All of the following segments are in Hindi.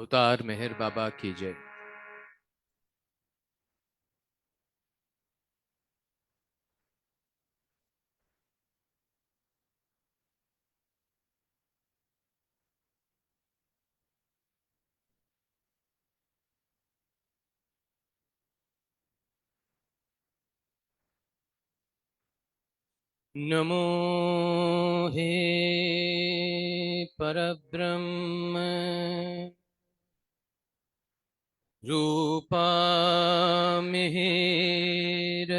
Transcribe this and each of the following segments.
अवतार मेहर बाबा की जय। नमो हे परब्रह्म रूपा मिहिर।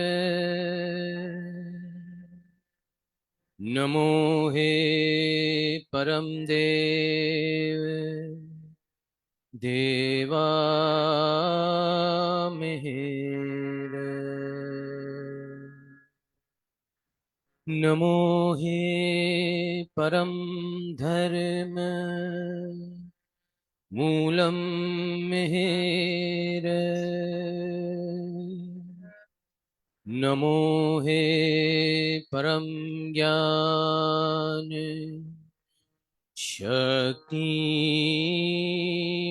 नमो हे परम देव देवा मिहिर। नमो हे परम धर्म मूलम मिहिर। नमो हे परम ज्ञान शक्ति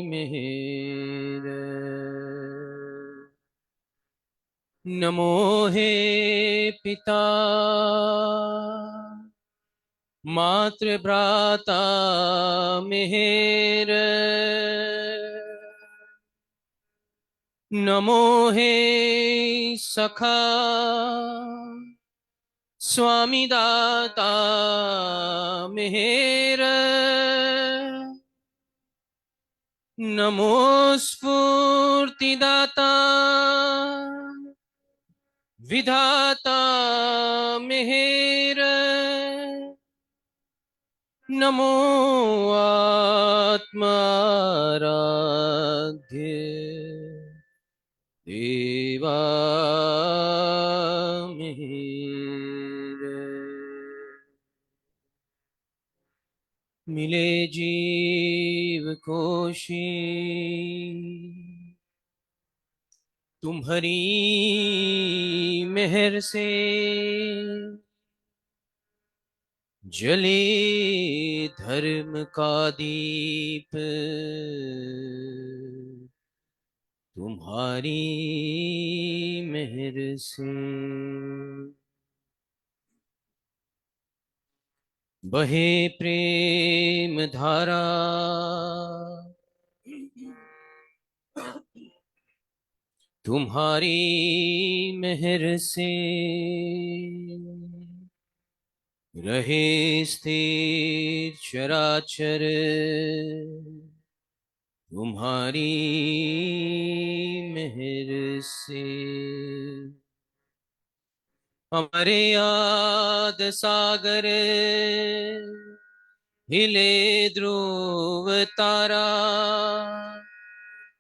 मिहिर। नमो हे पिता मातृ भ्राता मिहिर। नमो हे सखा स्वामी दाता मिहिर। नमो स्फूर्तिदाता विधाता मिहिर। नमो आत्माराध्य देवा मिहिर। मिले जीव कोशि तुम्हारी मेहर से जले धर्म का दीप तुम्हारी मेहर से। बहे प्रेम धारा तुम्हारी मेहर से रहे स्थिर चराचर तुम्हारी मेहर से। हमारे याद सागर हिले ध्रुव तारा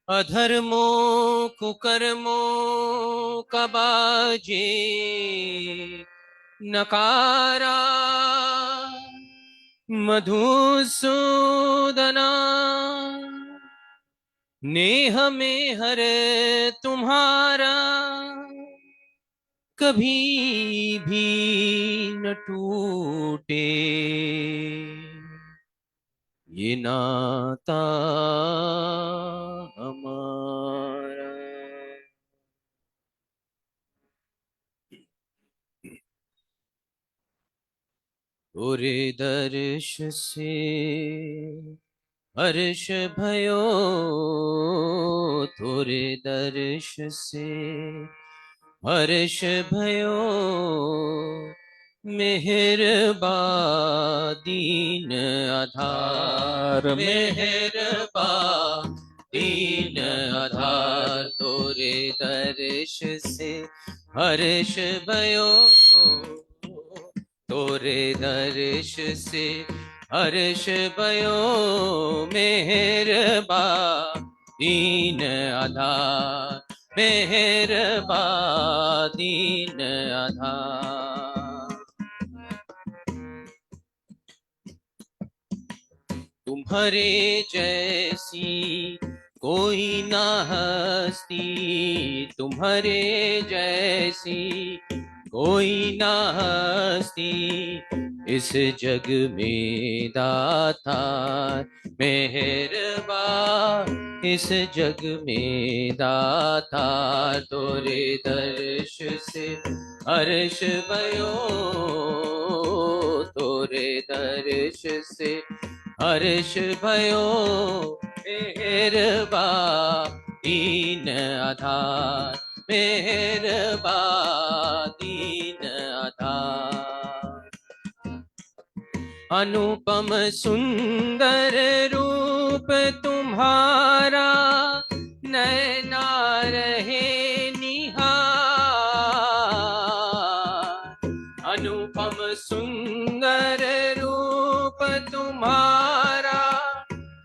अधर्मों कुकर्मों का बाजे नकारा। मधुसूदना नेह में हर तुम्हारा कभी भी न टूटे ये नाता हमारा। तोरे दर्श से हर्ष भयो तोरे दर्श से हर्ष भयो मेहरबा दीन आधार मेहरबा दीन आधार। तोरे दर्श से हर्ष भयो तोरे दर्श से हर्ष भयो मेहरबा दीन आधार मेहरबा दीन आधार। तुम्हारे जैसी कोई ना हस्ती तुम्हारे जैसी कोई ना हस्ती इस जग में दातार मेहरबान, इस जग में दातार। तोरे दर्श से हर्ष भयो, तोरे दर्श से हर्ष भयो। मेहरबान दीन आधार, मेहरबान दीन आधार। अनुपम सुंदर रूप तुम्हारा, नैना रहे निहार। अनुपम सुंदर रूप तुम्हारा,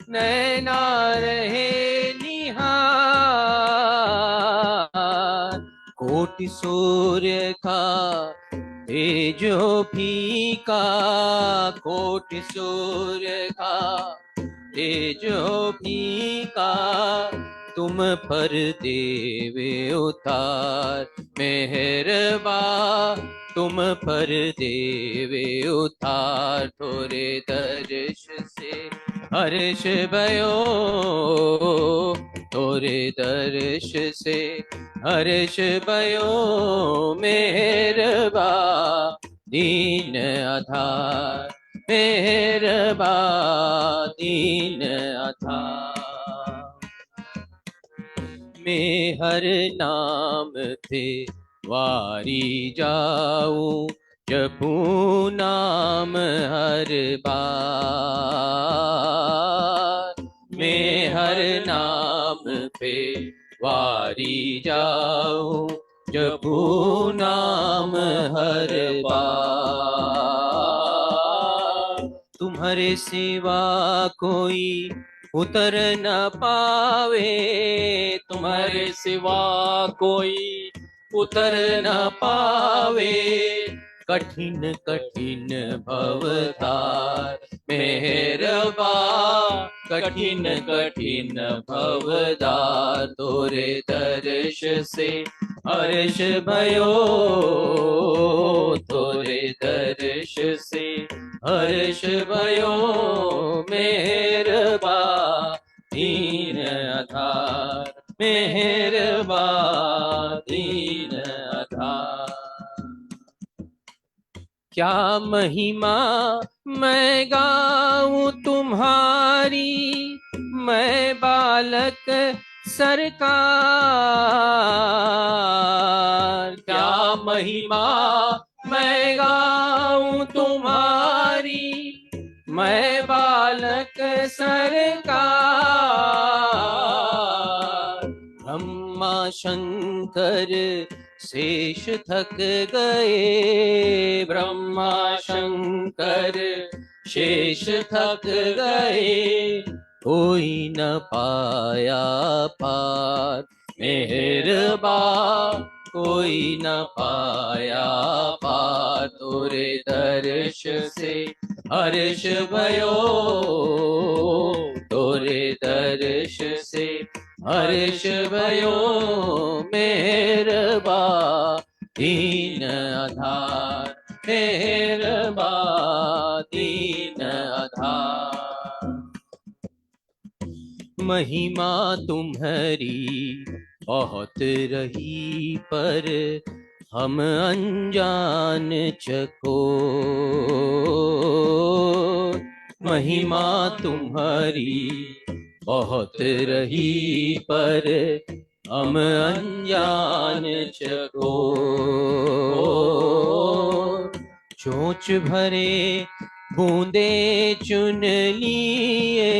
नैना रहे निहार। कोटि सूर्य का तेजो फीका, कोटि सूर्य का तेजो फीका। तुम पर देवे उतार मेहरबान, तुम पर देवे उतार। तोरे दर्श से हर्ष भयो, तोरे दर्श से हर्ष भयो। मेहरबान दीन आधार, मेहरबान दीन आधार। मैं हर नाम पे वारी जाऊं, जपू नाम हर बार। मैं हर नाम पे वारी जाऊं, जपू नाम हर बार। तुम्हारे सिवा कोई उतर न पावे, तुम्हारे सिवा कोई उतर न पावे। कठिन कठिन भवतार मेहरबान, कठिन कठिन भवतार। तोरे दर्श से हर्ष भयो, तोरे दर्श से हर्ष भयो। मेहरबान दीन आधार, मेहरबान दीन आधार। क्या महिमा मैं गाऊं तुम्हारी, मैं बालक सरकार। क्या महिमा मैं गाऊं तुम्हारी, मैं बालक सरकार। ब्रह्मा शंकर शेष थक गए, ब्रह्मा शंकर शेष थक गए। कोई न पाया पार मेहरबान, कोई न पाया पार। तोरे दर्श से हर्ष भयो, तोरे दर्श से हर्ष भयो। मेहरबान दीन आधार, मेहरबान दीन आधार। महिमा तुम्हारी बहुत रही पर हम अनजान चकोर। महिमा तुम्हारी बहुत रही पर हम अनजान चकोर। चोंच भरे बूंदे चुन लिए,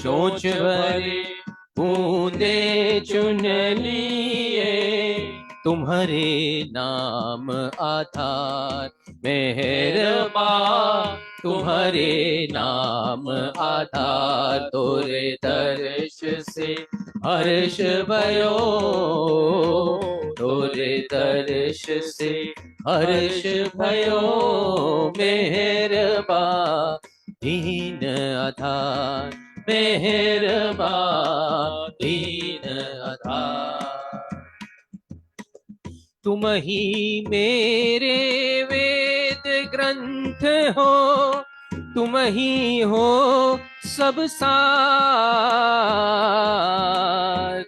चोंच भरे बूंदे चुन लिए। तुम्हारे नाम आधार मेहरबान, तुम्हारे नाम आधार। तोरे दर्श से हर्ष भयो, तोरे दर्श से हर्ष भयो। मेहरबान दीन आधार, मेहरबान दीन आधार। तुम ही मेरे वेद ग्रंथ हो, तुम ही हो सब सार।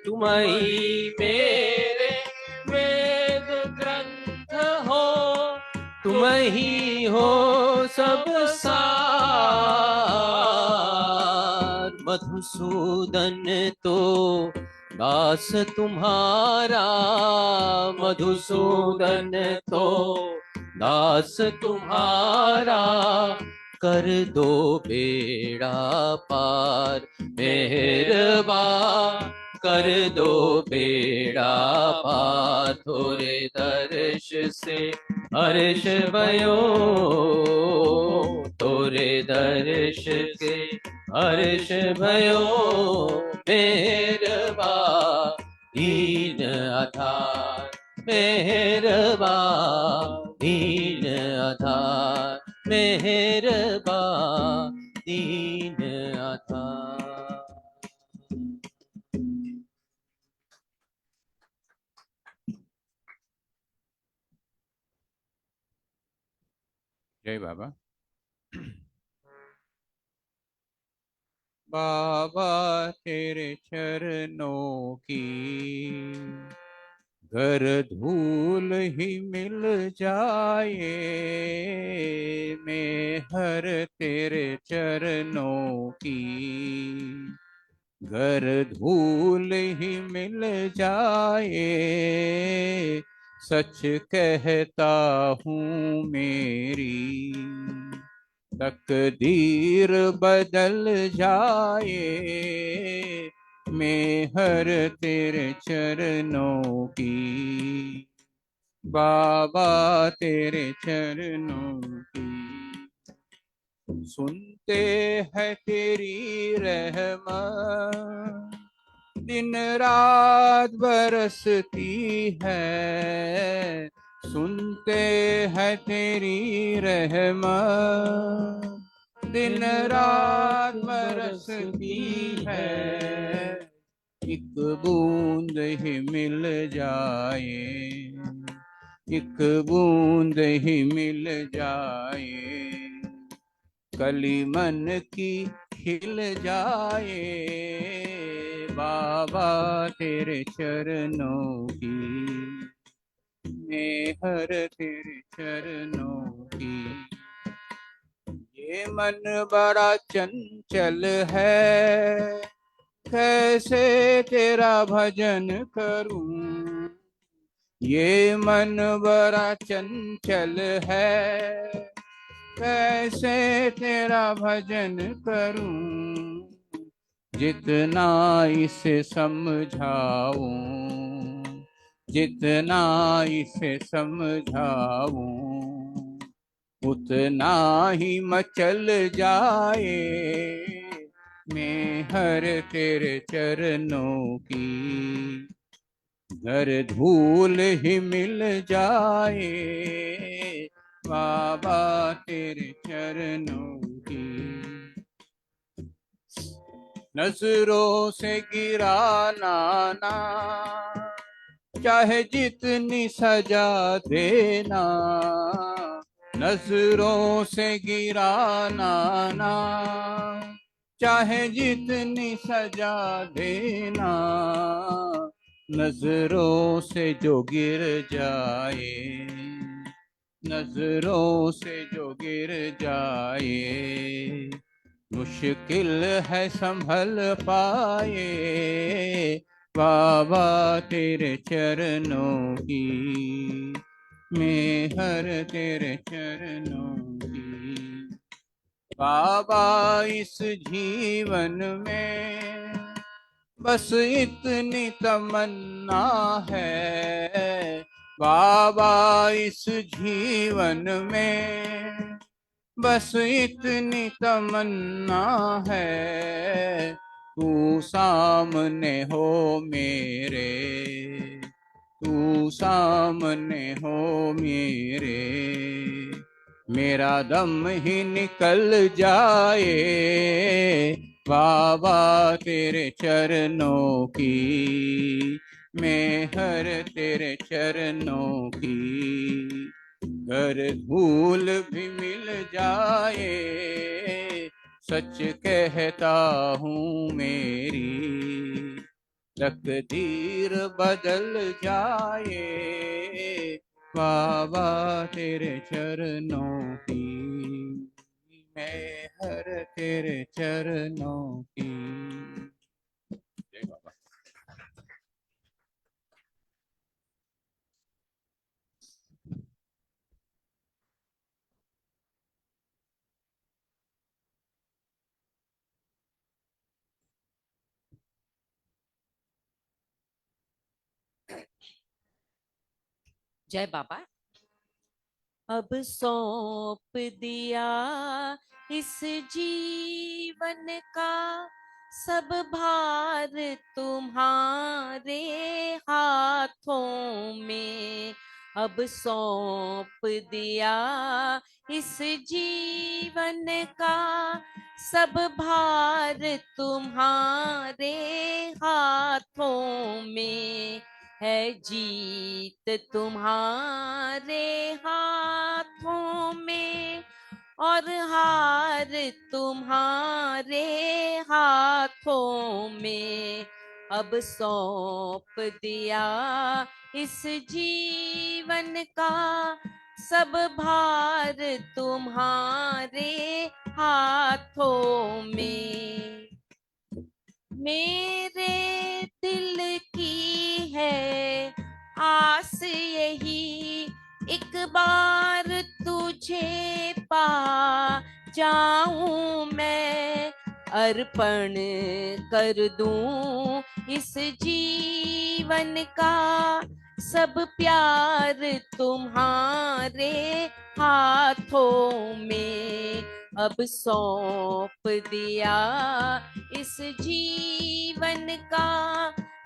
तुम ही मेरे वेद ग्रंथ हो, तुम ही हो सब सार। मधुसूदन तो दास तुम्हारा, मधुसूदन तो दास तुम्हारा, कर दो बेड़ा पार मेहरबान, कर दो बेड़ा पार। थोरे दर्श से हर्ष भयो, तोरे दर्श से हर्ष भयो, मेहरबान दीन अथार, मेहरबान दीन अथार, मेहरबान दीन अथार। जय बाबा। बाबा तेरे चरणों की घर धूल ही मिल जाए, मैं हर तेरे चरणों की घर धूल ही मिल जाए। सच कहता हूँ मेरी तकदीर बदल जाए, मैं हर तेरे चरणों की बाबा तेरे चरणों की। सुनते हैं तेरी रहमत, दिन रात बरसती है। सुनते हैं तेरी रहमत, दिन रात बरसती है। एक बूंद ही मिल जाए, एक बूंद ही मिल जाए, कली मन की खिल जाए। बाबा तेरे चरणों की, मैं हर तेरे चरणों की। ये मन बड़ा चंचल है, कैसे तेरा भजन करूं। ये मन बड़ा चंचल है, कैसे तेरा भजन करूं। जितना इसे समझाऊं, जितना इसे समझाऊं, उतना ही मचल जाए। मैं हर तेरे चरणों की घर धूल ही मिल जाए। बाबा तेरे चरणों की नजरों से गिराना ना, चाहे जितनी सजा देना। नजरों से गिराना ना, चाहे जितनी सजा देना। नजरों से जो गिर जाए, नजरों से जो गिर जाए, मुश्किल है संभल पाए। बाबा तेरे चरणों की, मैं हर तेरे चरणों की। बाबा इस जीवन में बस इतनी तमन्ना है। बाबा इस जीवन में बस इतनी तमन्ना है। तू सामने हो मेरे, तू सामने हो मेरे, मेरा दम ही निकल जाए। बाबा तेरे चरणों की, मैं हर तेरे चरणों की। घर धूल भी मिल जाए, सच कहता हूँ मेरी तकदीर बदल जाए, बाबा तेरे चरणों की, मैं हर तेरे चरणों की। जय बाबा। जय बाबा। अब सौंप दिया इस जीवन का सब भार तुम्हारे हाथों में। अब सौंप दिया इस जीवन का सब भार तुम्हारे हाथों में। है जीत तुम्हारे हाथों में और हार तुम्हारे हाथों में। अब सौंप दिया इस जीवन का सब भार तुम्हारे हाथों में। मेरे दिल की है आस यही, एक बार तुझे पा जाऊं मैं। अर्पण कर दूं इस जीवन का सब प्यार तुम्हारे हाथों में। अब सौंप दिया इस जीवन का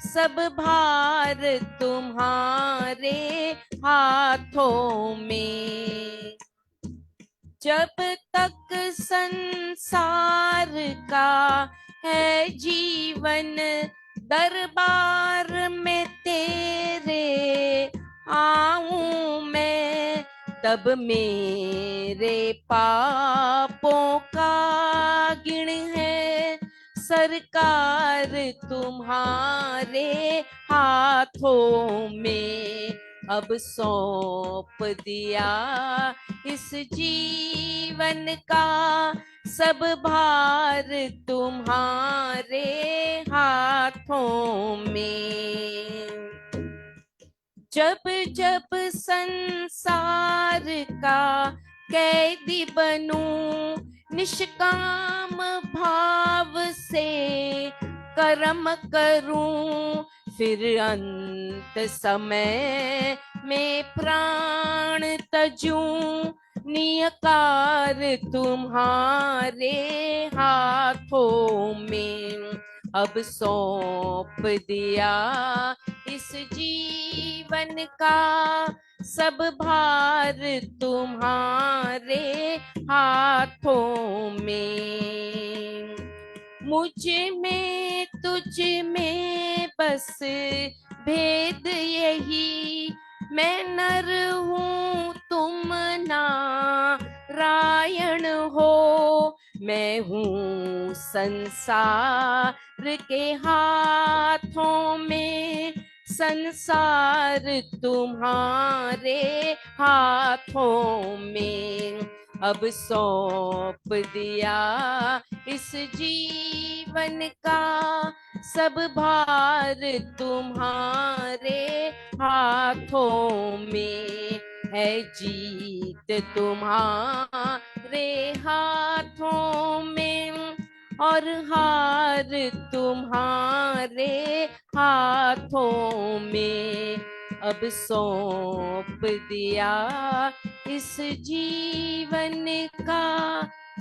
सब भार तुम्हारे हाथों में। जब तक संसार का है जीवन, दरबार में तेरे आऊं मैं। तब मेरे पापों का गिण है सरकार तुम्हारे हाथों में। अब सौंप दिया इस जीवन का सब भार तुम्हारे हाथों में। जब जब संसार का कैदी बनूं, निष्काम भाव से कर्म करूं, फिर अंत समय में प्राण तजूं। नियकार तुम्हारे हाथों में। अब सौंप दिया इस जीवन का सब भार तुम्हारे हाथों में। मुझ में तुझ में बस भेद यही, मैं नर हूँ तुम नारायण हो। मैं हूँ संसार के हाथों में, संसार तुम्हारे हाथों में। अब सौंप दिया इस जीवन का सब भार तुम्हारे हाथों में। है जीत तुम्हारे हाथों में और हार तुम्हारे हाथों में। अब सौंप दिया इस जीवन का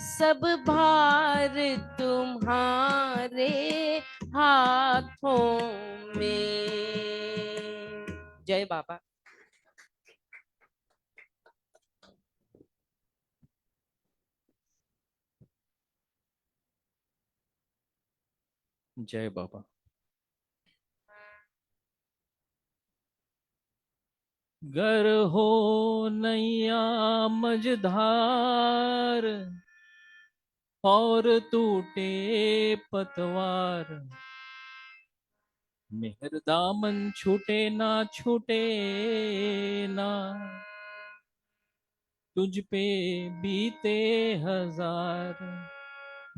सब भार तुम्हारे हाथों में। जय बाबा। जय बाबा। गर हो नैया मझधार और टूटे पतवार, मेहर दामन छूटे ना, तुझ पे बीते हजार,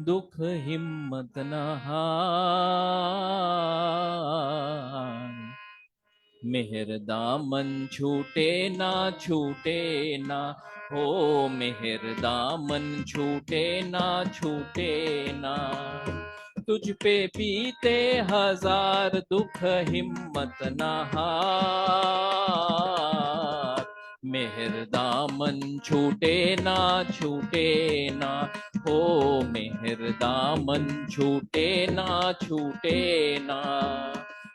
दुख हिम्मत न हार। मेहर दामन छूटे ना, हो मेहर दामन छूटे ना, तुझ पे बीते हजार, दुख हिम्मत न हार। मेहर दामन छूटे ना, हो मेहर दामन छूटे ना,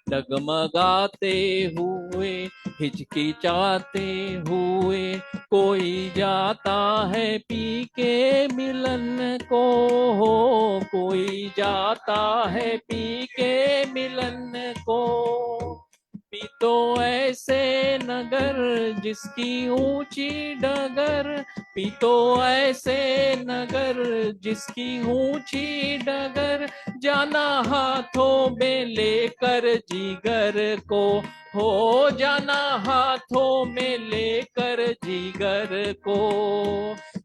डगमगाते हुए हिचकिचाते हुए, कोई जाता है पी के मिलन को, हो कोई जाता है पी के मिलन को। पी तो ऐसे नगर जिसकी ऊंची डगर, पी तो ऐसे नगर जिसकी ऊंची डगर, जाना हाथों में लेकर जिगर को, हो जाना हाथों में लेकर जिगर को।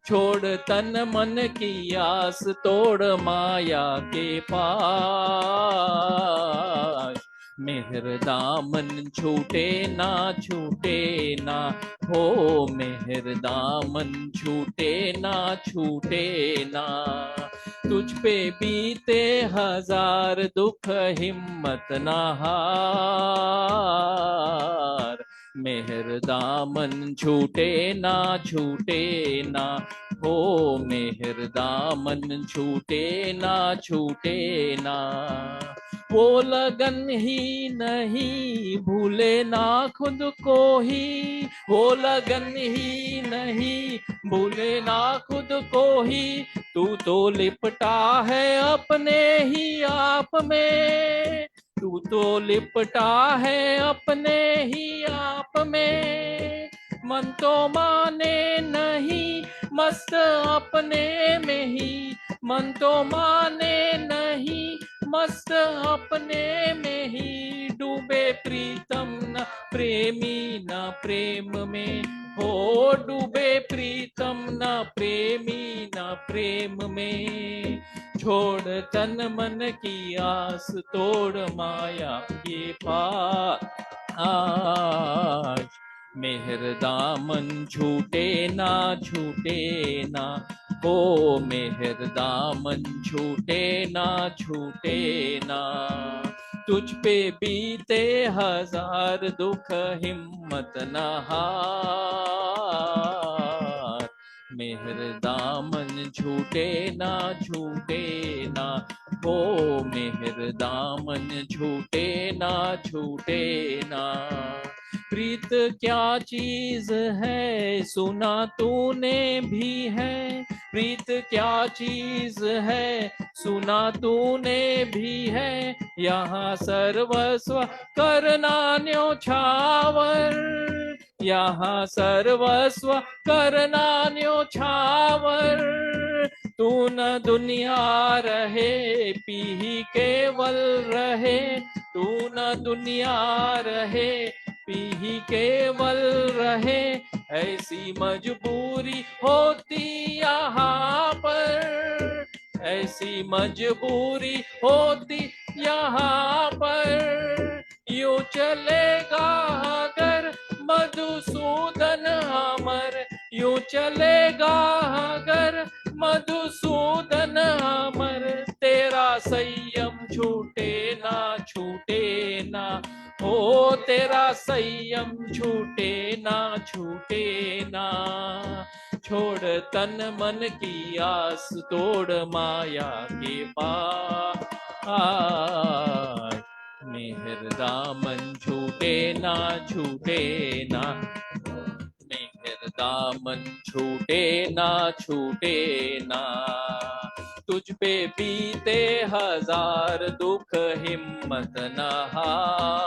छोड़ तन मन की आस, तोड़ माया के पास, मेहर दामन छूटे ना, हो मेहर दामन छूटे ना, तुझ पे बीते हजार, दुख हिम्मत न हार। मेहर दामन छूटे ना, हो मेहर दामन छूटे ना, वो लगन ही नहीं भूले ना खुद को ही, वो लगन ही नहीं भूले ना खुद को ही, तू तो लिपटा है अपने ही आप में, तू तो लिपटा है अपने ही आप में। मन तो माने नहीं मस्त अपने में ही, मन तो माने नहीं मस्त अपने में ही, डूबे प्रीतम न प्रेमी न प्रेम में, हो डूबे प्रीतम न प्रेमी न प्रेम में। छोड़ तन मन की आस, तोड़ माया के पास, मेहर दामन छूटे ना, हो मेहर दामन छूटे ना, तुझ पे बीते हजार, दुख हिम्मत न हार। मेहर दामन छूटे ना, हो मेहर दामन छूटे ना। प्रीत क्या चीज है सुना तूने भी है, प्रीत क्या चीज है सुना तूने भी है, यहाँ सर्वस्व करना न्योछावर, यहाँ सर्वस्व करना न्योछावर। तू न दुनिया रहे पी ही केवल रहे, तू न दुनिया रहे पी ही केवल रहे, ऐसी मजबूरी होती यहाँ पर, ऐसी मजबूरी होती यहाँ पर। यूं चलेगा अगर मधुसूदन अमर, यूं चलेगा अगर मधुसूदन अमर, तेरा संयम छूटे ना, हो तेरा संयम छूटे ना। छोड़ तन मन की आस, तोड़ माया के पास, मेहर दामन छूटे ना, मेहर दामन छूटे ना, तुझ पे बीते हजार, दुख हिम्मत न हार।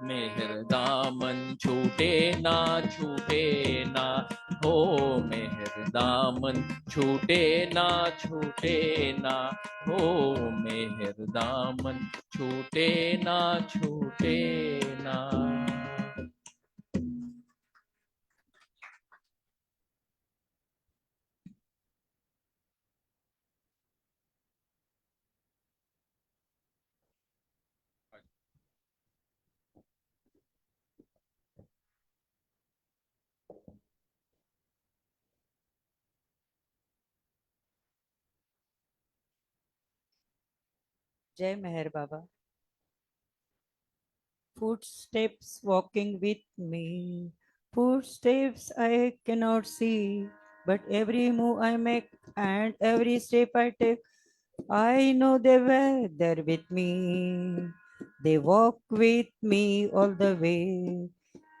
मेहर दामन छूटे ना, छूटे ना, हो मेहर दामन छूटे ना, छूटे ना, हो मेहर दामन छूटे ना, छूटे ना। जय मेहर बाबा। Footsteps walking with me. Footsteps I cannot see, but every move I make and every step I take, I know they were there with me. They walk with me all the way,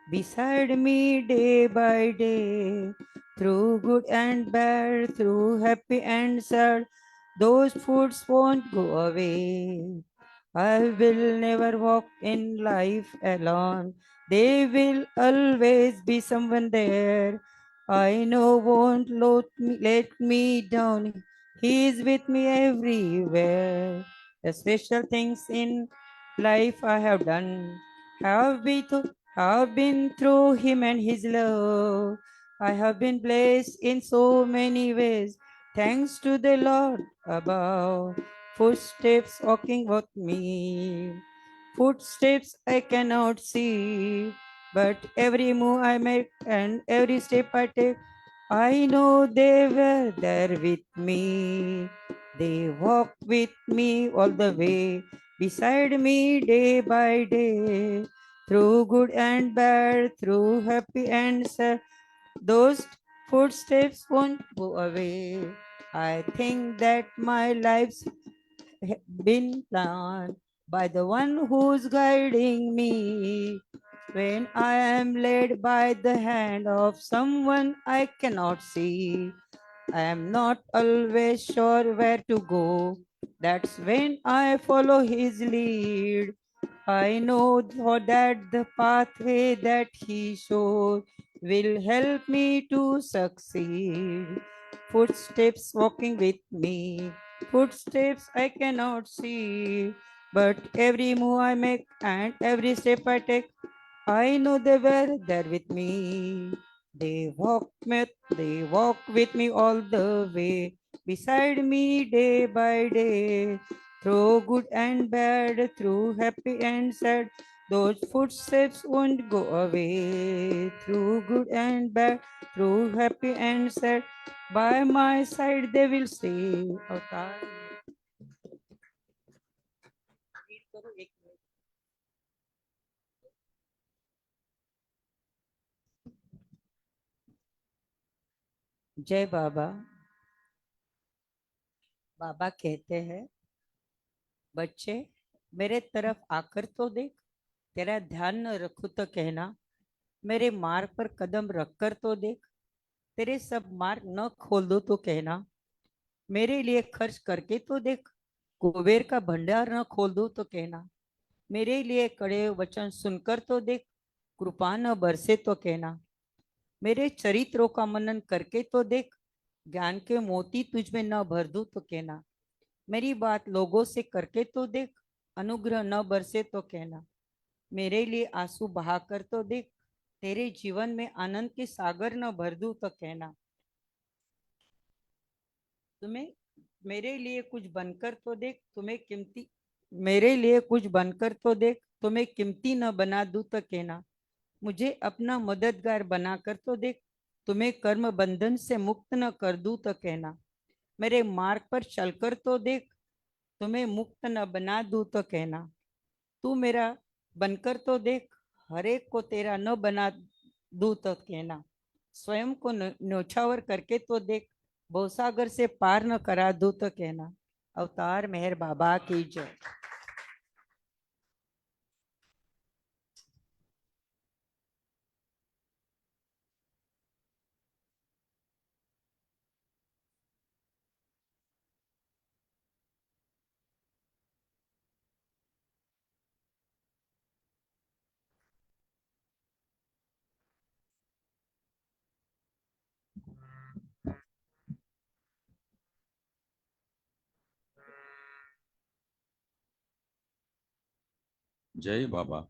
beside me day by day, through good and bad, through happy and sad. Those foots won't go away. I will never walk in life alone. There will always be someone there. I know won't let me down. He is with me everywhere. The special things in life I have done have been through him and his love. I have been blessed in so many ways. Thanks to the Lord above. Footsteps walking with me. Footsteps I cannot see, but every move I make and every step I take, I know they were there with me. They walk with me all the way, beside me day by day, through good and bad, through happy and sad. Those footsteps won't go away. I think that my life's been planned by the one who's guiding me. When I am led by the hand of someone I cannot see, I am not always sure where to go. That's when I follow his lead. I know that the pathway that he shows will help me to succeed. Footsteps walking with me, footsteps I cannot see, but every move I make and every step I take, I know they were there with me. They walk with me all the way, beside me day by day, through good and bad, through happy and sad. Those footsteps won't go away, through good and bad, through happy and sad. By my side they will stay. अवतार read करो एक मिनट। जय बाबा। बाबा कहते हैं, बच्चे मेरे तरफ आकर तो देख, तेरा ध्यान न रखूं तो कहना, मेरे मार्ग पर कदम रखकर तो देख, तेरे सब मार्ग न खोल दो तो कहना, मेरे लिए खर्च करके तो देख, कुबेर का भंडार न खोल दो तो कहना, मेरे लिए कड़े वचन सुनकर तो देख, कृपा न बरसे तो कहना, मेरे चरित्रों का मनन करके तो देख, ज्ञान के मोती तुझ में न भर दूं तो कहना, मेरी बात लोगों से करके तो देख, अनुग्रह न बरसे तो कहना, मेरे लिए आंसू बहाकर तो देख, तेरे जीवन में आनंद के सागर न भर दूं तो कहना, तुम्हें मेरे लिए कुछ बनकर तो देख, तुम्हें कीमती मेरे लिए कुछ बनकर तो देख, तुम्हें कीमती न बना दूं तो कहना, मुझे अपना मददगार बनाकर तो देख, तुम्हें कर्म बंधन से मुक्त न कर दूं तो कहना, मेरे मार्ग पर चलकर तो देख, तुम्हें मुक्त न बना दूं तो कहना, तू मेरा बनकर तो देख, हर एक को तेरा न बना दूं तो कहना, स्वयं को न्योछावर करके तो देख, भवसागर से पार न करा दूं तो कहना। अवतार मेहर बाबा की जय। जय बाबा।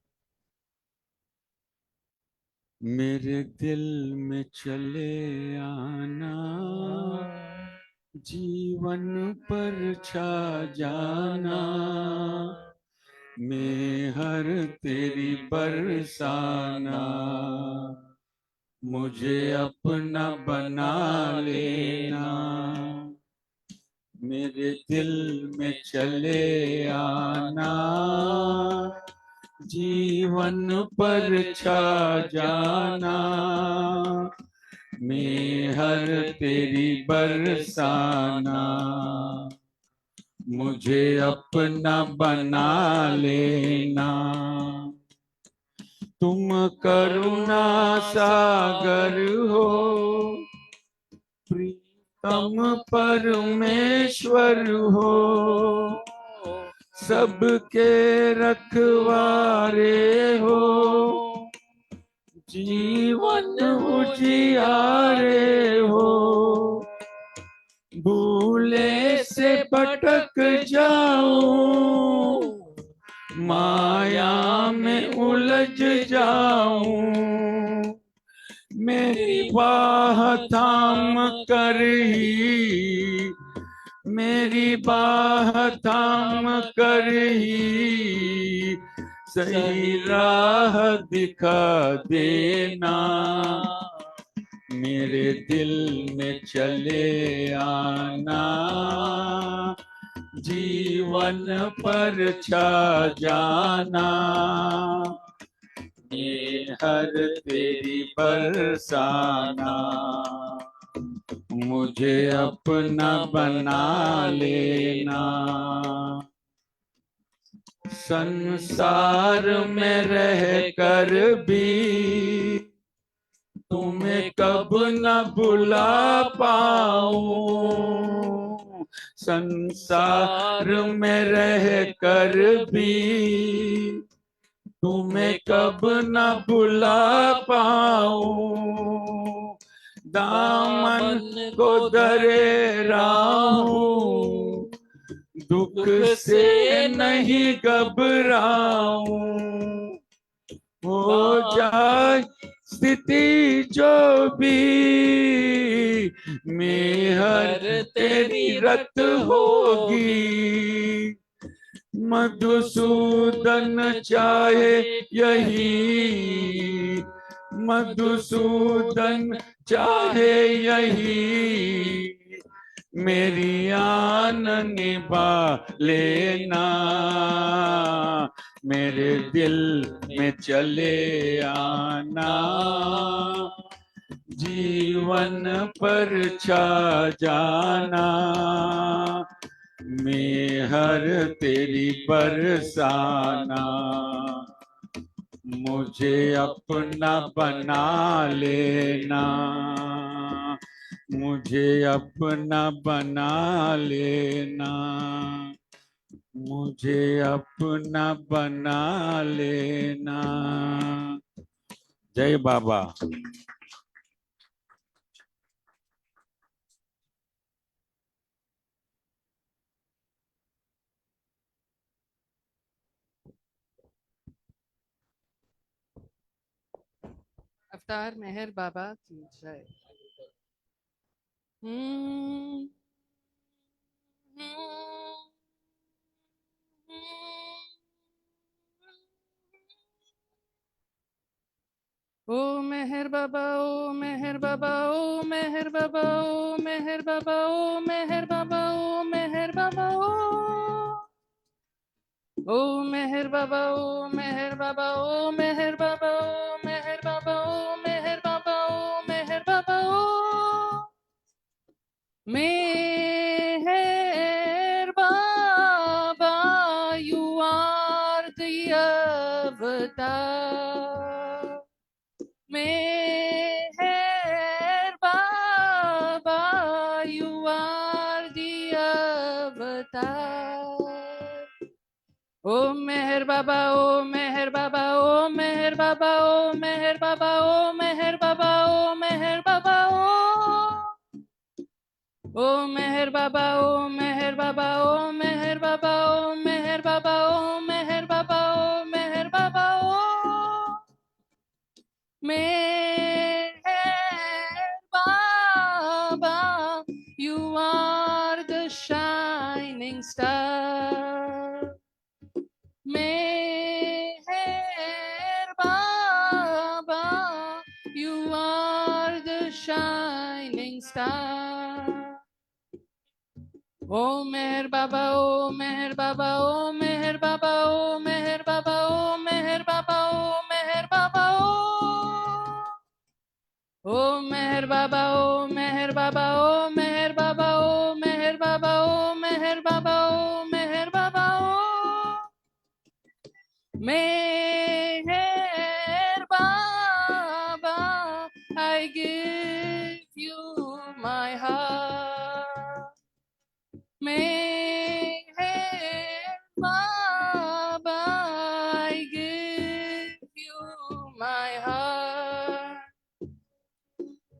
मेरे दिल में चले आना, जीवन पर छा जाना, मैं हर तेरी बरसाना, मुझे अपना बना लेना। मेरे दिल में चले आना, जीवन पर छा जाना, मैं हर तेरी बरसाना, मुझे अपना बना लेना। तुम करुणा सागर हो, प्रीतम परमेश्वर हो, सबके रखवारे हो, जीवन उजियारे हो। भूले से भटक जाऊं, माया में उलझ जाऊं, मेरी बाह थाम कर ही, मेरी बाह थाम कर ही, सही राह दिखा देना। मेरे दिल में चले आना, जीवन पर छा जाना, ये हर तेरी बरसाना, मुझे अपना बना लेना। संसार में रह कर भी तुम्हें कब न भुला पाऊं, संसार में रह कर भी तुम्हें कब न भुला पाऊं, दामन को दरे राहूं, दुख से नहीं घबराऊं, हो जाए स्थिति जो भी, मेहर तेरी रत होगी। मधुसूदन चाहे यही, मधुसूदन चाहे यही, मेरी आन निभा लेना। मेरे दिल में चले आना, जीवन पर छा जाना, मैं हर तेरी बरसाना, मुझे अपना बना लेना, मुझे अपना बना लेना, मुझे अपना बना लेना। जय बाबा। अवतार मेहर बाबा की जय। हम्म, ओ मेहर बाबा, ओ मेहर बाबा, ओ मेहर बाबा, ओ मेहर बाबा, ओ मेहर बाबा, ओ मेहर बाबा, ओ मेहर बाबा, ओ मेहर बाबा, ओ मेहर बाबा, ओ मेहर बाबा, ओ मेहर बाबा, ओ मेहर बाबा, ओ मेहर बाबा, you are the avatar. Mehar Baba, you are the avatar. O Mehar Baba, O Mehar Baba, O Mehar Baba, O Mehar Baba, O Mehar Baba, O Mehar Baba, O Mehar Baba, O Mehar Baba, O Mehar Baba, O Mehar Baba, O Mehar Baba, O Mehar Meher Baba, you are the shining star. Meher Baba, you are the shining star. Oh Meher Baba, oh Meher Baba, oh Meher Baba, oh Meher Baba, oh Meher Baba, oh Meher Baba, oh Meher Baba, oh Meher Baba, oh Meher Baba, oh Meher Baba, oh Meher Baba, oh Meher Baba, oh Meher Baba, I give you my heart. Meher Baba, I give you my heart.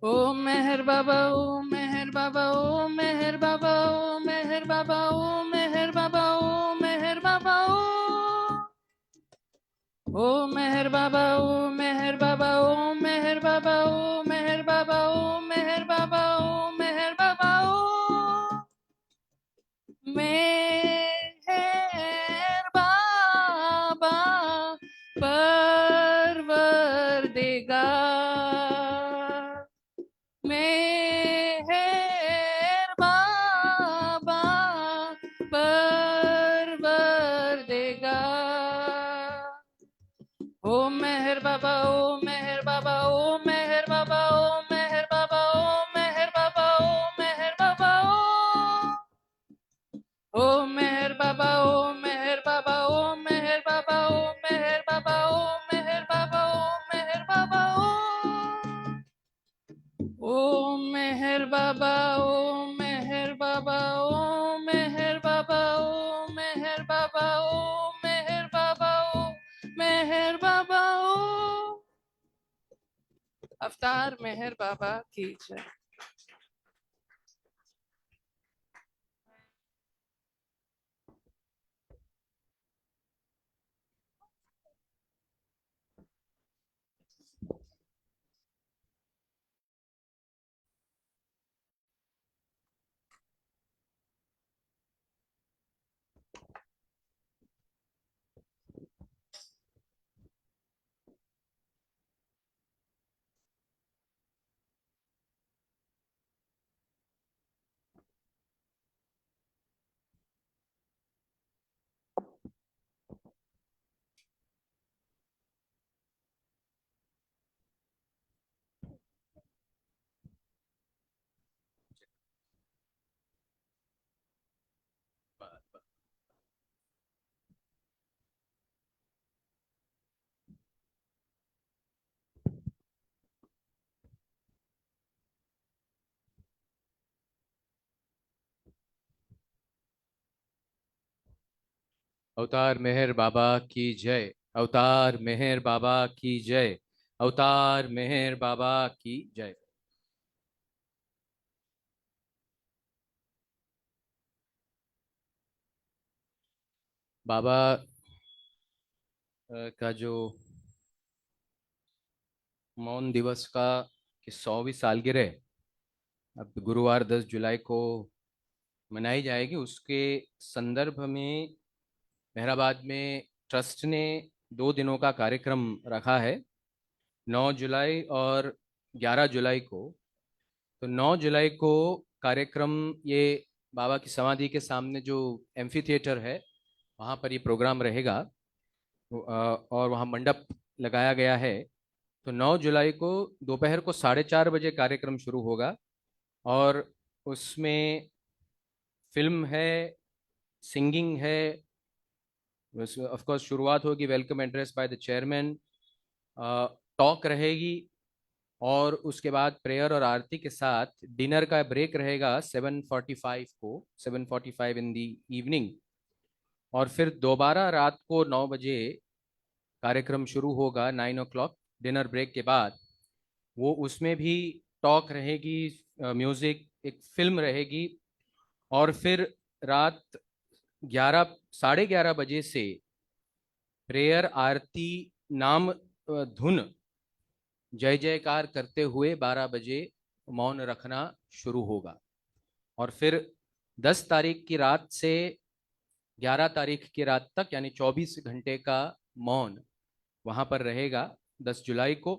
Oh Meher Baba, oh Meher Baba, oh Meher Baba, oh Meher Baba, oh Meher Baba, oh Meher Baba, oh Meher Baba, oh Meher Baba, oh Meher Baba, oh Meher Baba, oh Meher Baba, oh Meher Baba, oh Meher Baba, Parvardigar. Meher Baba, Parvardigar. Oh Meher Baba, oh Meher Baba, oh Meher Baba, oh Meher Baba, oh Meher Baba, oh Meher Baba, oh Meher Baba, oh Meher Baba, oh Meher Baba, oh Meher Baba, oh Meher Baba, oh Meher Baba, oh Meher Baba, oh Meher Baba, oh Meher Baba, oh Meher Baba, oh Meher Baba, oh Meher Baba, oh अवतार मेहर बाबा की जय। अवतार मेहर बाबा की जय। अवतार मेहर बाबा की जय। अवतार मेहर बाबा की जय। बाबा का जो मौन दिवस का की 100वीं सालगिरह अब गुरुवार 10 जुलाई को मनाई जाएगी, उसके संदर्भ में मेहराबाद में ट्रस्ट ने 2 दिनों का कार्यक्रम रखा है, 9 जुलाई और 11 जुलाई को। तो 9 जुलाई को कार्यक्रम ये बाबा की समाधि के सामने जो एम्फी थिएटर है वहाँ पर ये प्रोग्राम रहेगा, और वहाँ मंडप लगाया गया है। तो 9 जुलाई को दोपहर को 4:30 बजे कार्यक्रम शुरू होगा और उसमें फिल्म है, सिंगिंग है, ऑफ कोर्स शुरुआत होगी welcome address by the chairman, talk रहेगी और उसके बाद प्रेयर और आरती के साथ डिनर का ब्रेक रहेगा 7:45 को, 7:45 इन दी इवनिंग। और फिर दोबारा रात को 9 बजे कार्यक्रम शुरू होगा, 9 o'clock डिनर ब्रेक के बाद। वो उसमें भी टॉक रहेगी, म्यूजिक, एक फिल्म रहेगी और फिर रात 11, 11:30 बजे से प्रेयर, आरती, नाम धुन जय जयकार करते हुए 12 बजे मौन रखना शुरू होगा। और फिर 10 तारीख की रात से 11 तारीख की रात तक यानी 24 घंटे का मौन वहां पर रहेगा 10 जुलाई को।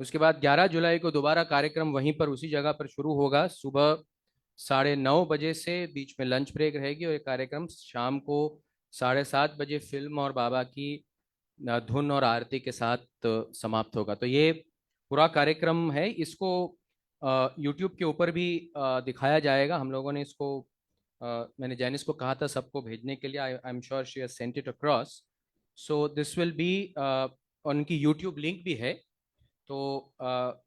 उसके बाद 11 जुलाई को दोबारा कार्यक्रम वहीं पर उसी जगह पर शुरू होगा। सुबह 9:30 बजे से बीच में लंच ब्रेक रहेगी और ये कार्यक्रम शाम को 7:30 बजे फिल्म और बाबा की धुन और आरती के साथ समाप्त होगा। तो ये पूरा कार्यक्रम है। इसको यूट्यूब के ऊपर भी दिखाया जाएगा। हम लोगों ने इसको मैंने जैनिस को कहा था सबको भेजने के लिए। I am sure she has sent it across. So this will be उनकी यूट्यूब लिंक भी है। तो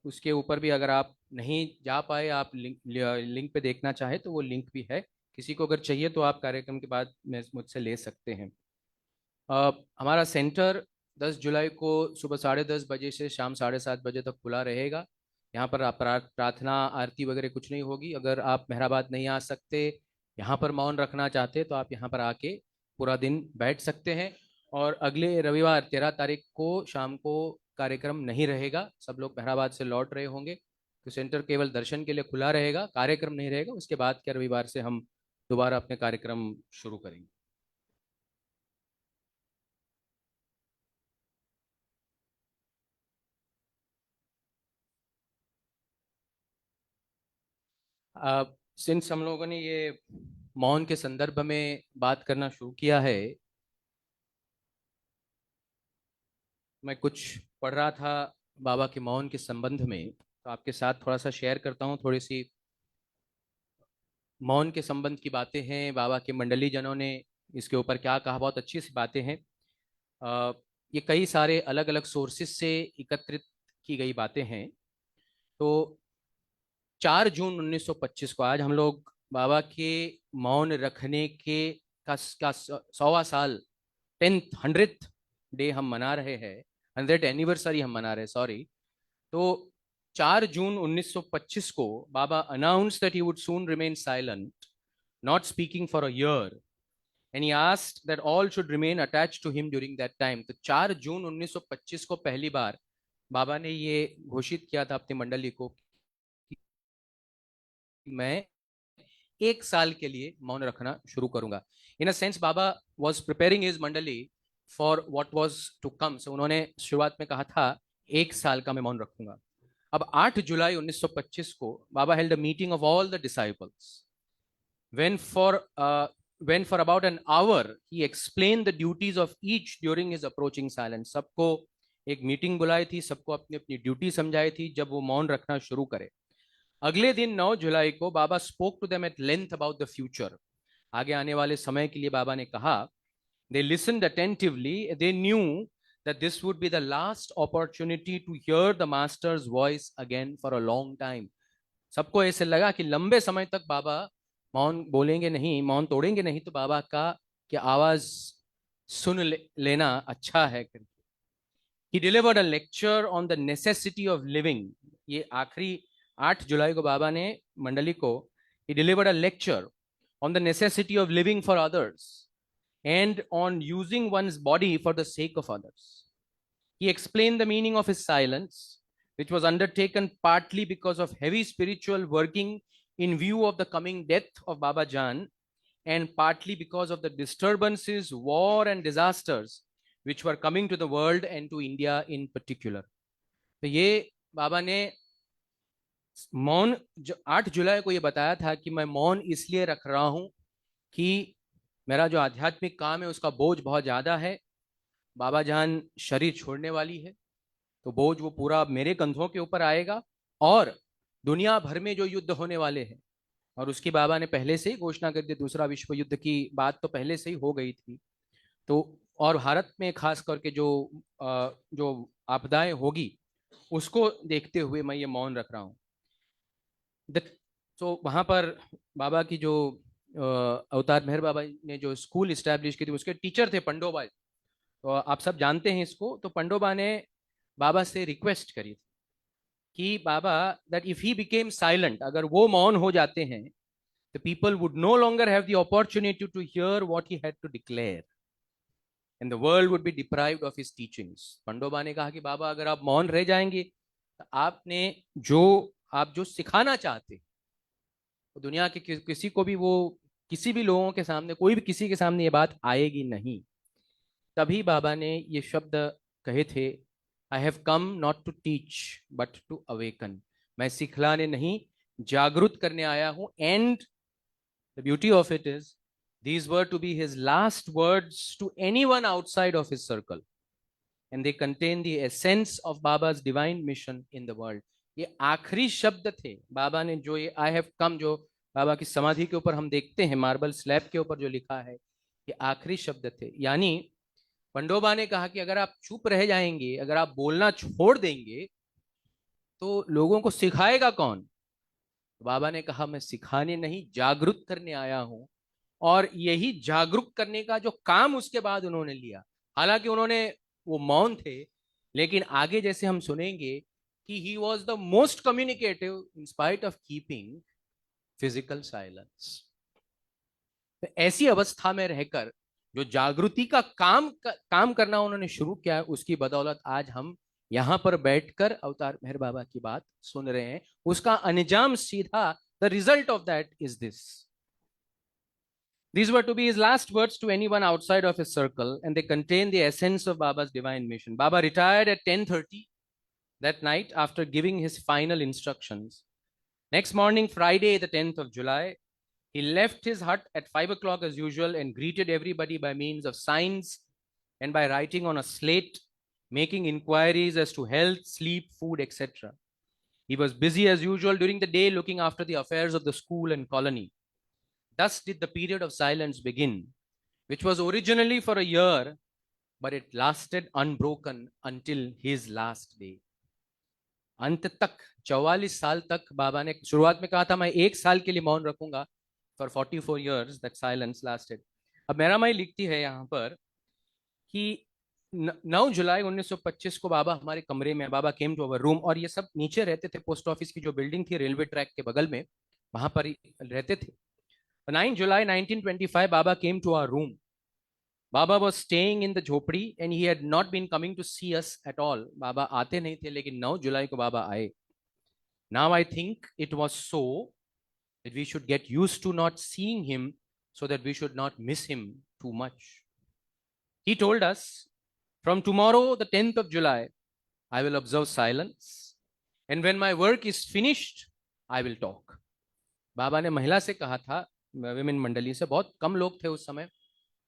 उसके ऊपर भी अगर आप नहीं जा पाए, आप लिंक पे देखना चाहे तो वो लिंक भी है। किसी को अगर चाहिए तो आप कार्यक्रम के बाद मुझसे ले सकते हैं। हमारा सेंटर 10 जुलाई को सुबह 10:30 बजे से शाम 7:30 बजे तक खुला रहेगा। यहाँ पर आप प्रार्थना आरती वगैरह कुछ नहीं होगी। अगर आप मेहराबाद नहीं आ सकते, यहाँ पर मौन रखना चाहते तो आप यहाँ पर आके पूरा दिन बैठ सकते हैं। और अगले रविवार 13 तारीख को शाम को कार्यक्रम नहीं रहेगा। सब लोग मेहराबाद से लौट रहे होंगे तो सेंटर केवल दर्शन के लिए खुला रहेगा, कार्यक्रम नहीं रहेगा। उसके बाद के रविवार से हम दोबारा अपने कार्यक्रम शुरू करेंगे। सिंस हम लोगों ने ये मौन के संदर्भ में बात करना शुरू किया है, मैं कुछ पढ़ रहा था बाबा के मौन के संबंध में, तो आपके साथ थोड़ा सा शेयर करता हूँ। थोड़ी सी मौन के संबंध की बातें हैं, बाबा के मंडली जनों ने इसके ऊपर क्या कहा, बहुत अच्छी सी बातें हैं। ये कई सारे अलग अलग सोर्सेस से एकत्रित की गई बातें हैं। तो 4 जून 1925 को आज हम लोग बाबा के मौन रखने के का 100वां साल 100th डे हम मना रहे हैं, 100th एनिवर्सरी हम मना रहे हैं, सॉरी। तो 4 जून 1925 को Baba announce that he would soon remain silent, not speaking for a year, and he asked that all should remain attached to him during that time. तो 4 जून 1925 को पहली बार बाबा ने ये घोषित किया था अपनी मंडली को, मैं 1 साल के लिए मौन रखना शुरू करूंगा। In a sense Baba was preparing his mandali for what was to come. So उन्होंने शुरुआत में कहा था 1 साल का मैं मौन रखूंगा। अब 8 जुलाई 1925 को Baba held a meeting of all the disciples. when for uh, when for about an hour he explained the duties of each during his approaching silence। सबको एक मीटिंग बुलाई थी, सबको अपनी अपनी ड्यूटी समझाई थी जब वो मौन रखना शुरू करे। अगले दिन 9 जुलाई को Baba spoke to them at length about the future. आगे आने वाले समय के लिए बाबा ने कहा। They listened attentively, they knew that this would be the last opportunity to hear the master's voice again for a long time। सबको ऐसे लगा कि लंबे समय तक बाबा मौन बोलेंगे नहीं, मौन तोड़ेंगे नहीं, तो बाबा का कि आवाज सुन लेना अच्छा है। He delivered a lecture on the necessity of living। ये आखिरी 8 जुलाई को बाबा ने मंडली को he delivered a lecture on the necessity of living for others and on using one's body for the sake of others। He explained the meaning of his silence, which was undertaken partly because of heavy spiritual working in view of the coming death of Baba Jan, and partly because of the disturbances, war and disasters which were coming to the world and to India in particular। तो ये बाबा ने मौन 8 जुलाई को ये बताया था कि मैं मौन इसलिए रख रहा हूं कि मेरा जो आध्यात्मिक काम है उसका बोझ बहुत ज़्यादा है। बाबा जान शरीर छोड़ने वाली है तो बोझ वो पूरा मेरे कंधों के ऊपर आएगा। और दुनिया भर में जो युद्ध होने वाले हैं, और उसकी बाबा ने पहले से ही घोषणा कर दी, दूसरा विश्व युद्ध की बात तो पहले से ही हो गई थी। तो और भारत में खास करके जो आपदाएं होगी उसको देखते हुए मैं ये मौन रख रहा हूँ। तो वहाँ पर बाबा की जो अवतार मेहर बाबा ने जो स्कूल इस्टेब्लिश की थी उसके टीचर थे पंडोबा। तो आप सब जानते हैं इसको। तो पंडोबा ने बाबा से रिक्वेस्ट करी थी कि Baba that if he became silent, अगर वो मौन हो जाते हैं, the people would no longer have the opportunity to hear what he had to declare and the world would be deprived of his teachings। पंडोबा ने कहा कि बाबा अगर आप मौन रह जाएंगे, आपने आप जो सिखाना चाहते तो दुनिया के किसी को भी वो किसी भी लोगों के सामने कोई भी किसी के सामने ये बात आएगी नहीं। तभी बाबा ने ये शब्द कहे थे, I have come not to teach but to awaken. मैं सिखलाने नहीं, जागृत करने आया हूं। And the beauty of it is these were to be his last words to anyone outside of his circle, and they contain the essence of Baba's divine mission in the world. ये आखिरी शब्द थे बाबा ने, जो ये आई हैव कम, जो बाबा की समाधि के ऊपर हम देखते हैं, मार्बल स्लैब के ऊपर जो लिखा है, ये आखिरी शब्द थे। यानी पंडोबा ने कहा कि अगर आप चुप रह जाएंगे, अगर आप बोलना छोड़ देंगे, तो लोगों को सिखाएगा कौन? तो बाबा ने कहा, मैं सिखाने नहीं, जागरूक करने आया हूं। और यही जागरूक करने का जो काम उसके बाद उन्होंने लिया, हालांकि उन्होंने वो मौन थे, लेकिन आगे जैसे हम सुनेंगे कि he was the most communicative in spite of keeping physical silence. तो ऐसी अवस्था में रहकर जो जागृति का काम करना उन्होंने शुरू किया, उसकी बदौलत आज हम यहां पर बैठकर अवतार मेहर बाबा की बात सुन रहे हैं। उसका अंजाम सीधा, the result of that is this. These were to be his last words to anyone outside of his circle, and they contain the essence of Baba's divine mission. Baba retired at 10:30 that night after giving his final instructions. Next morning, Friday, the 10th of July, he left his hut at 5 o'clock as usual and greeted everybody by means of signs and by writing on a slate, making inquiries as to health, sleep, food, etc. He was busy as usual during the day looking after the affairs of the school and colony. Thus did the period of silence begin, which was originally for a year, but it lasted unbroken until his last day. अंत तक 44 साल तक बाबा ने शुरुआत में कहा था, मैं 1 साल के लिए मौन रखूंगा। For 44 years that silence lasted. अब मेरा माई लिखती है यहाँ पर कि 9 जुलाई 1925 को बाबा हमारे कमरे में, बाबा केम टू अवर रूम, और ये सब नीचे रहते थे, पोस्ट ऑफिस की जो बिल्डिंग थी रेलवे ट्रैक के बगल में, वहां पर रहते थे। 9 July 1925, Baba came to our room. Baba was staying in the झोपड़ी and he had not been coming to see us at all. Baba आते नहीं थे, लेकिन 9 जुलाई को बाबा आए. Now I think it was so that we should get used to not seeing him so that we should not miss him too much. He told us, from tomorrow, the 10th of July, I will observe silence, and when my work is finished, I will talk. बाबा ने महिला से कहा था, विमेन मंडली से, बहुत कम लोग थे उस समय,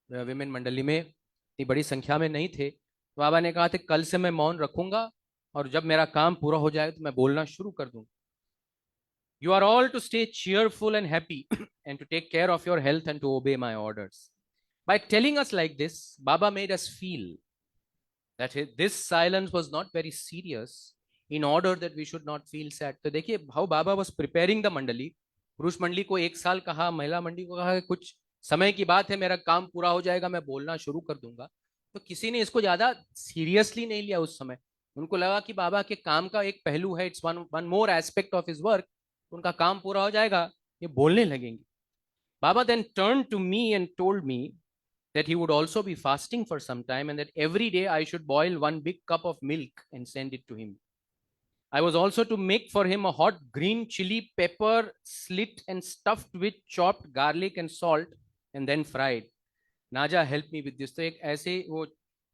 विमेन मंडली में इतनी बड़ी संख्या में नहीं थे। तो बाबा ने कहा था, कल से मैं मौन रखूंगा और जब मेरा काम पूरा हो जाए तो मैं बोलना शुरू कर दूंगा। You are all to stay cheerful and happy and to take care of your health and to obey my orders. By telling us like this, Baba made us feel that this silence was not very serious in order that we should not feel sad. तो देखिए how Baba was preparing the मंडली। पुरुष मंडली को 1 साल कहा, महिला मंडली को कहा कि कुछ समय की बात है, मेरा काम पूरा हो जाएगा, मैं बोलना शुरू कर दूंगा। तो किसी ने इसको ज्यादा सीरियसली नहीं लिया उस समय। उनको लगा कि बाबा के काम का एक पहलू है, it's one more aspect of his work, उनका काम पूरा हो जाएगा, ये बोलने लगेंगे। Baba then turn to me and told me that he would also be fasting for some time and that every day I should boil 1 big cup of milk and send it to him. I was also to make for him a hot green chili pepper slit and stuffed with chopped garlic and salt and then fried. Naja help me with this. तो एक ऐसे वो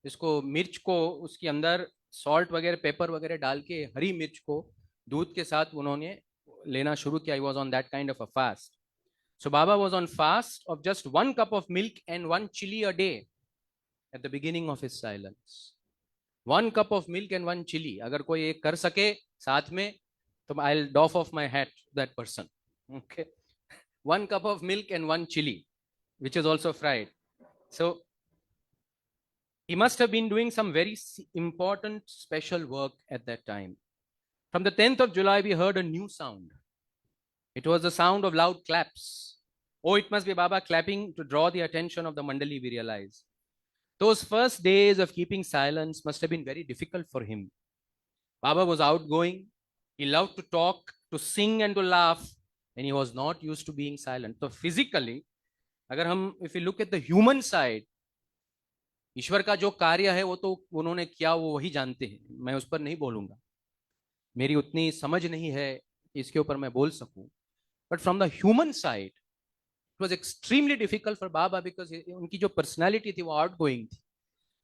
इसको मिर्च को उसके अंदर सॉल्ट वगैरह पेपर वगैरह डाल के हरी मिर्च को दूध के साथ उन्होंने लेना शुरू किया. He was on that kind of a fast. So Baba was on fast of just 1 cup of milk and 1 chili a day at the beginning of his silence. 1 cup of milk and 1 chili. अगर कोई एक कर सके साथ में तो I'll doff off my hat to that person. Okay. 1 cup of milk and 1 chili, which is also fried. So he must have been doing some very important special work at that time. From the 10th of July, we heard a new sound. It was the sound of loud claps. Oh, it must be Baba clapping to draw the attention of the Mandali, we realize. Those first days of keeping silence must have been very difficult for him. Baba was outgoing. He loved to talk, to sing and to laugh, and he was not used to being silent. So physically, अगर हम if we look at the human side, ईश्वर का जो कार्य है वो तो उन्होंने किया, वो वही जानते हैं, मैं उस पर नहीं बोलूंगा. मेरी उतनी समझ नहीं है इसके ऊपर मैं बोल सकूं, but from the human side it was extremely difficult for Baba, because उनकी जो पर्सनैलिटी थी वो आउट गोइंग थी,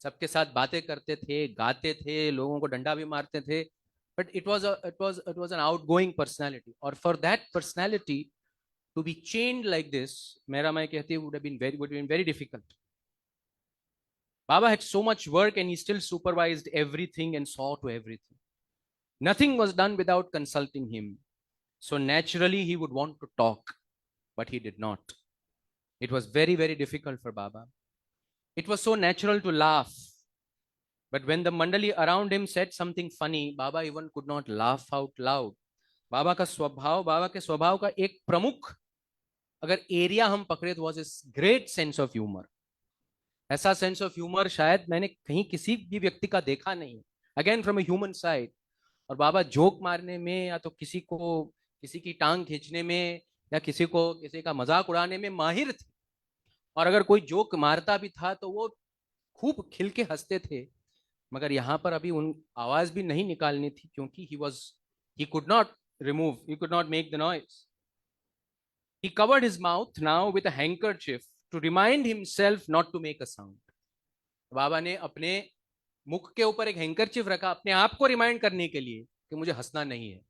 सबके साथ बातें करते थे, गाते थे, लोगों को डंडा भी मारते थे, but it was an outgoing personality, और for that personality to be change like this, मेरा मैं कहती would have been very difficult. Baba had so much work and he still supervised everything and saw to everything. Nothing was done without consulting him. So naturally, he would want to talk, but he did not. It was very, very difficult for Baba. It was so natural to laugh. But when the mandali around him said something funny, Baba even could not laugh out loud. बाबा के स्वभाव का एक प्रमुख अगर एरिया हम पकड़े तो वाज इस ग्रेट सेंस ऑफ ह्यूमर. ऐसा सेंस ऑफ ह्यूमर शायद मैंने कहीं किसी भी व्यक्ति का देखा नहीं, again from a human side. और बाबा जोक मारने में या तो किसी की टांग खींचने में या किसी का मजाक उड़ाने में माहिर थे, और अगर कोई जोक मारता भी था तो वो खूब खिल के हंसते थे. मगर यहाँ पर अभी उन आवाज भी नहीं निकालनी थी क्योंकि he could not make the noise. He covered his mouth now with a handkerchief to remind himself not to make a sound. बाबा ने अपने मुख के ऊपर एक हैंकरचिफ रखा अपने आप को रिमाइंड करने के लिए कि मुझे हंसना नहीं है.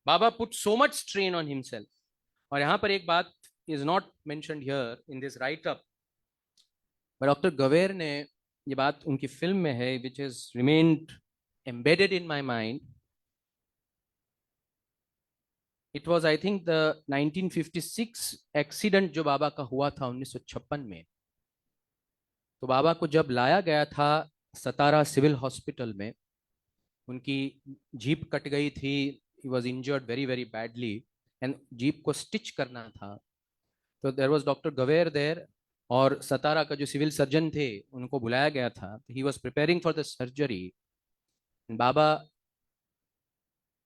बाबा put so much strain on himself. और यहाँ पर एक बात is not mentioned here in this write-up, but doctor Goher ने ये बात उनकी फिल्म में है, which has remained embedded in my mind. It was, I think, the 1956 accident जो बाबा का हुआ था 1956 में. तो बाबा को जब लाया गया था सतारा सिविल हॉस्पिटल में, उनकी जीप कट गई थी. He was injured very, very badly and jeep को स्टिच करना था. तो there was Dr. गवेर there, और सतारा का जो सिविल सर्जन थे उनको बुलाया गया था. He was preparing for the surgery. Baba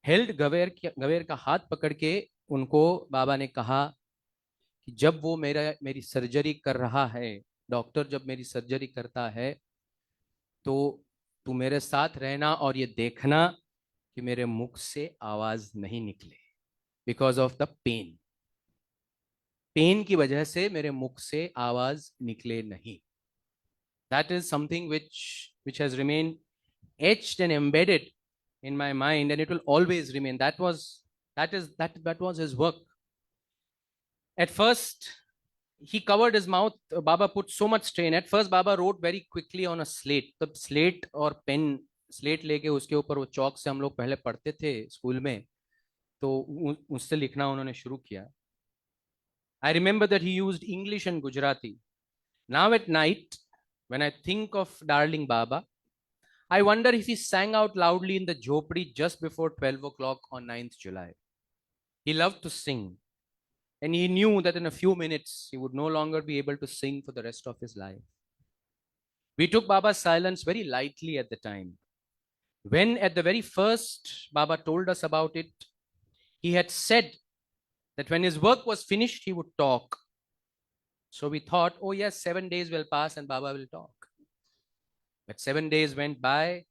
held Goher का हाथ पकड़ के उनको बाबा ने कहा कि जब वो मेरी सर्जरी कर रहा है, डॉक्टर जब मेरी सर्जरी करता है तो तू मेरे साथ रहना और ये देखना कि मेरे मुख से आवाज नहीं निकले, बिकॉज ऑफ द पेन की वजह से मेरे मुख से आवाज निकले नहीं. That is something which has remained etched and embedded in my mind, and it will always remain. That was his work. At first he covered his mouth. Baba put so much strain. At first Baba wrote very quickly on a slate. तो slate और पेन, स्लेट लेके उसके ऊपर वो चौक से हम लोग पहले पढ़ते थे स्कूल में, तो उससे लिखना उन्होंने शुरू किया. I remember that he used English and Gujarati. Now at night when I think of darling Baba, I wonder if he sang out loudly in the Jhopadi just before 12 o'clock on 9th July. He loved to sing, and he knew that in a few minutes he would no longer be able to sing for the rest of his life. We took Baba's silence very lightly at the time. When at the very first Baba told us about it, he had said that when his work was finished, he would talk. So we thought, oh yes, 7 days will pass and Baba will talk. But 7 days went by,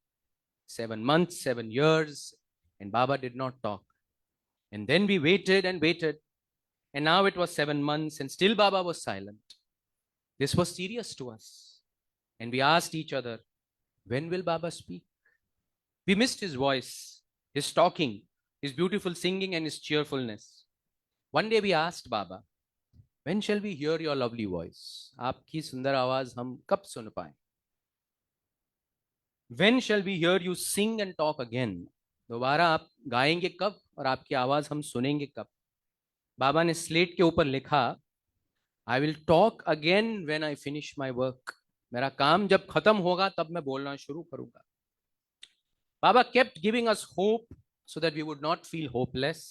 7 months, 7 years, and Baba did not talk. And then we waited and waited, and now it was 7 months and still Baba was silent. This was serious to us. And we asked each other, when will Baba speak? We missed his voice, his talking, his beautiful singing and his cheerfulness. One day we asked Baba, when shall we hear your lovely voice? आपकी सुंदर आवाज हम कब सुन पाएं? When shall we hear you sing and talk again? दोबारा आप गाएंगे कब और आपकी आवाज हम सुनेंगे कब? बाबा ने स्लेट के ऊपर लिखा, I will talk again when I finish my work. मेरा काम जब खत्म होगा तब मैं बोलना शुरू करूंगा. Baba kept giving us hope so that we would not feel hopeless.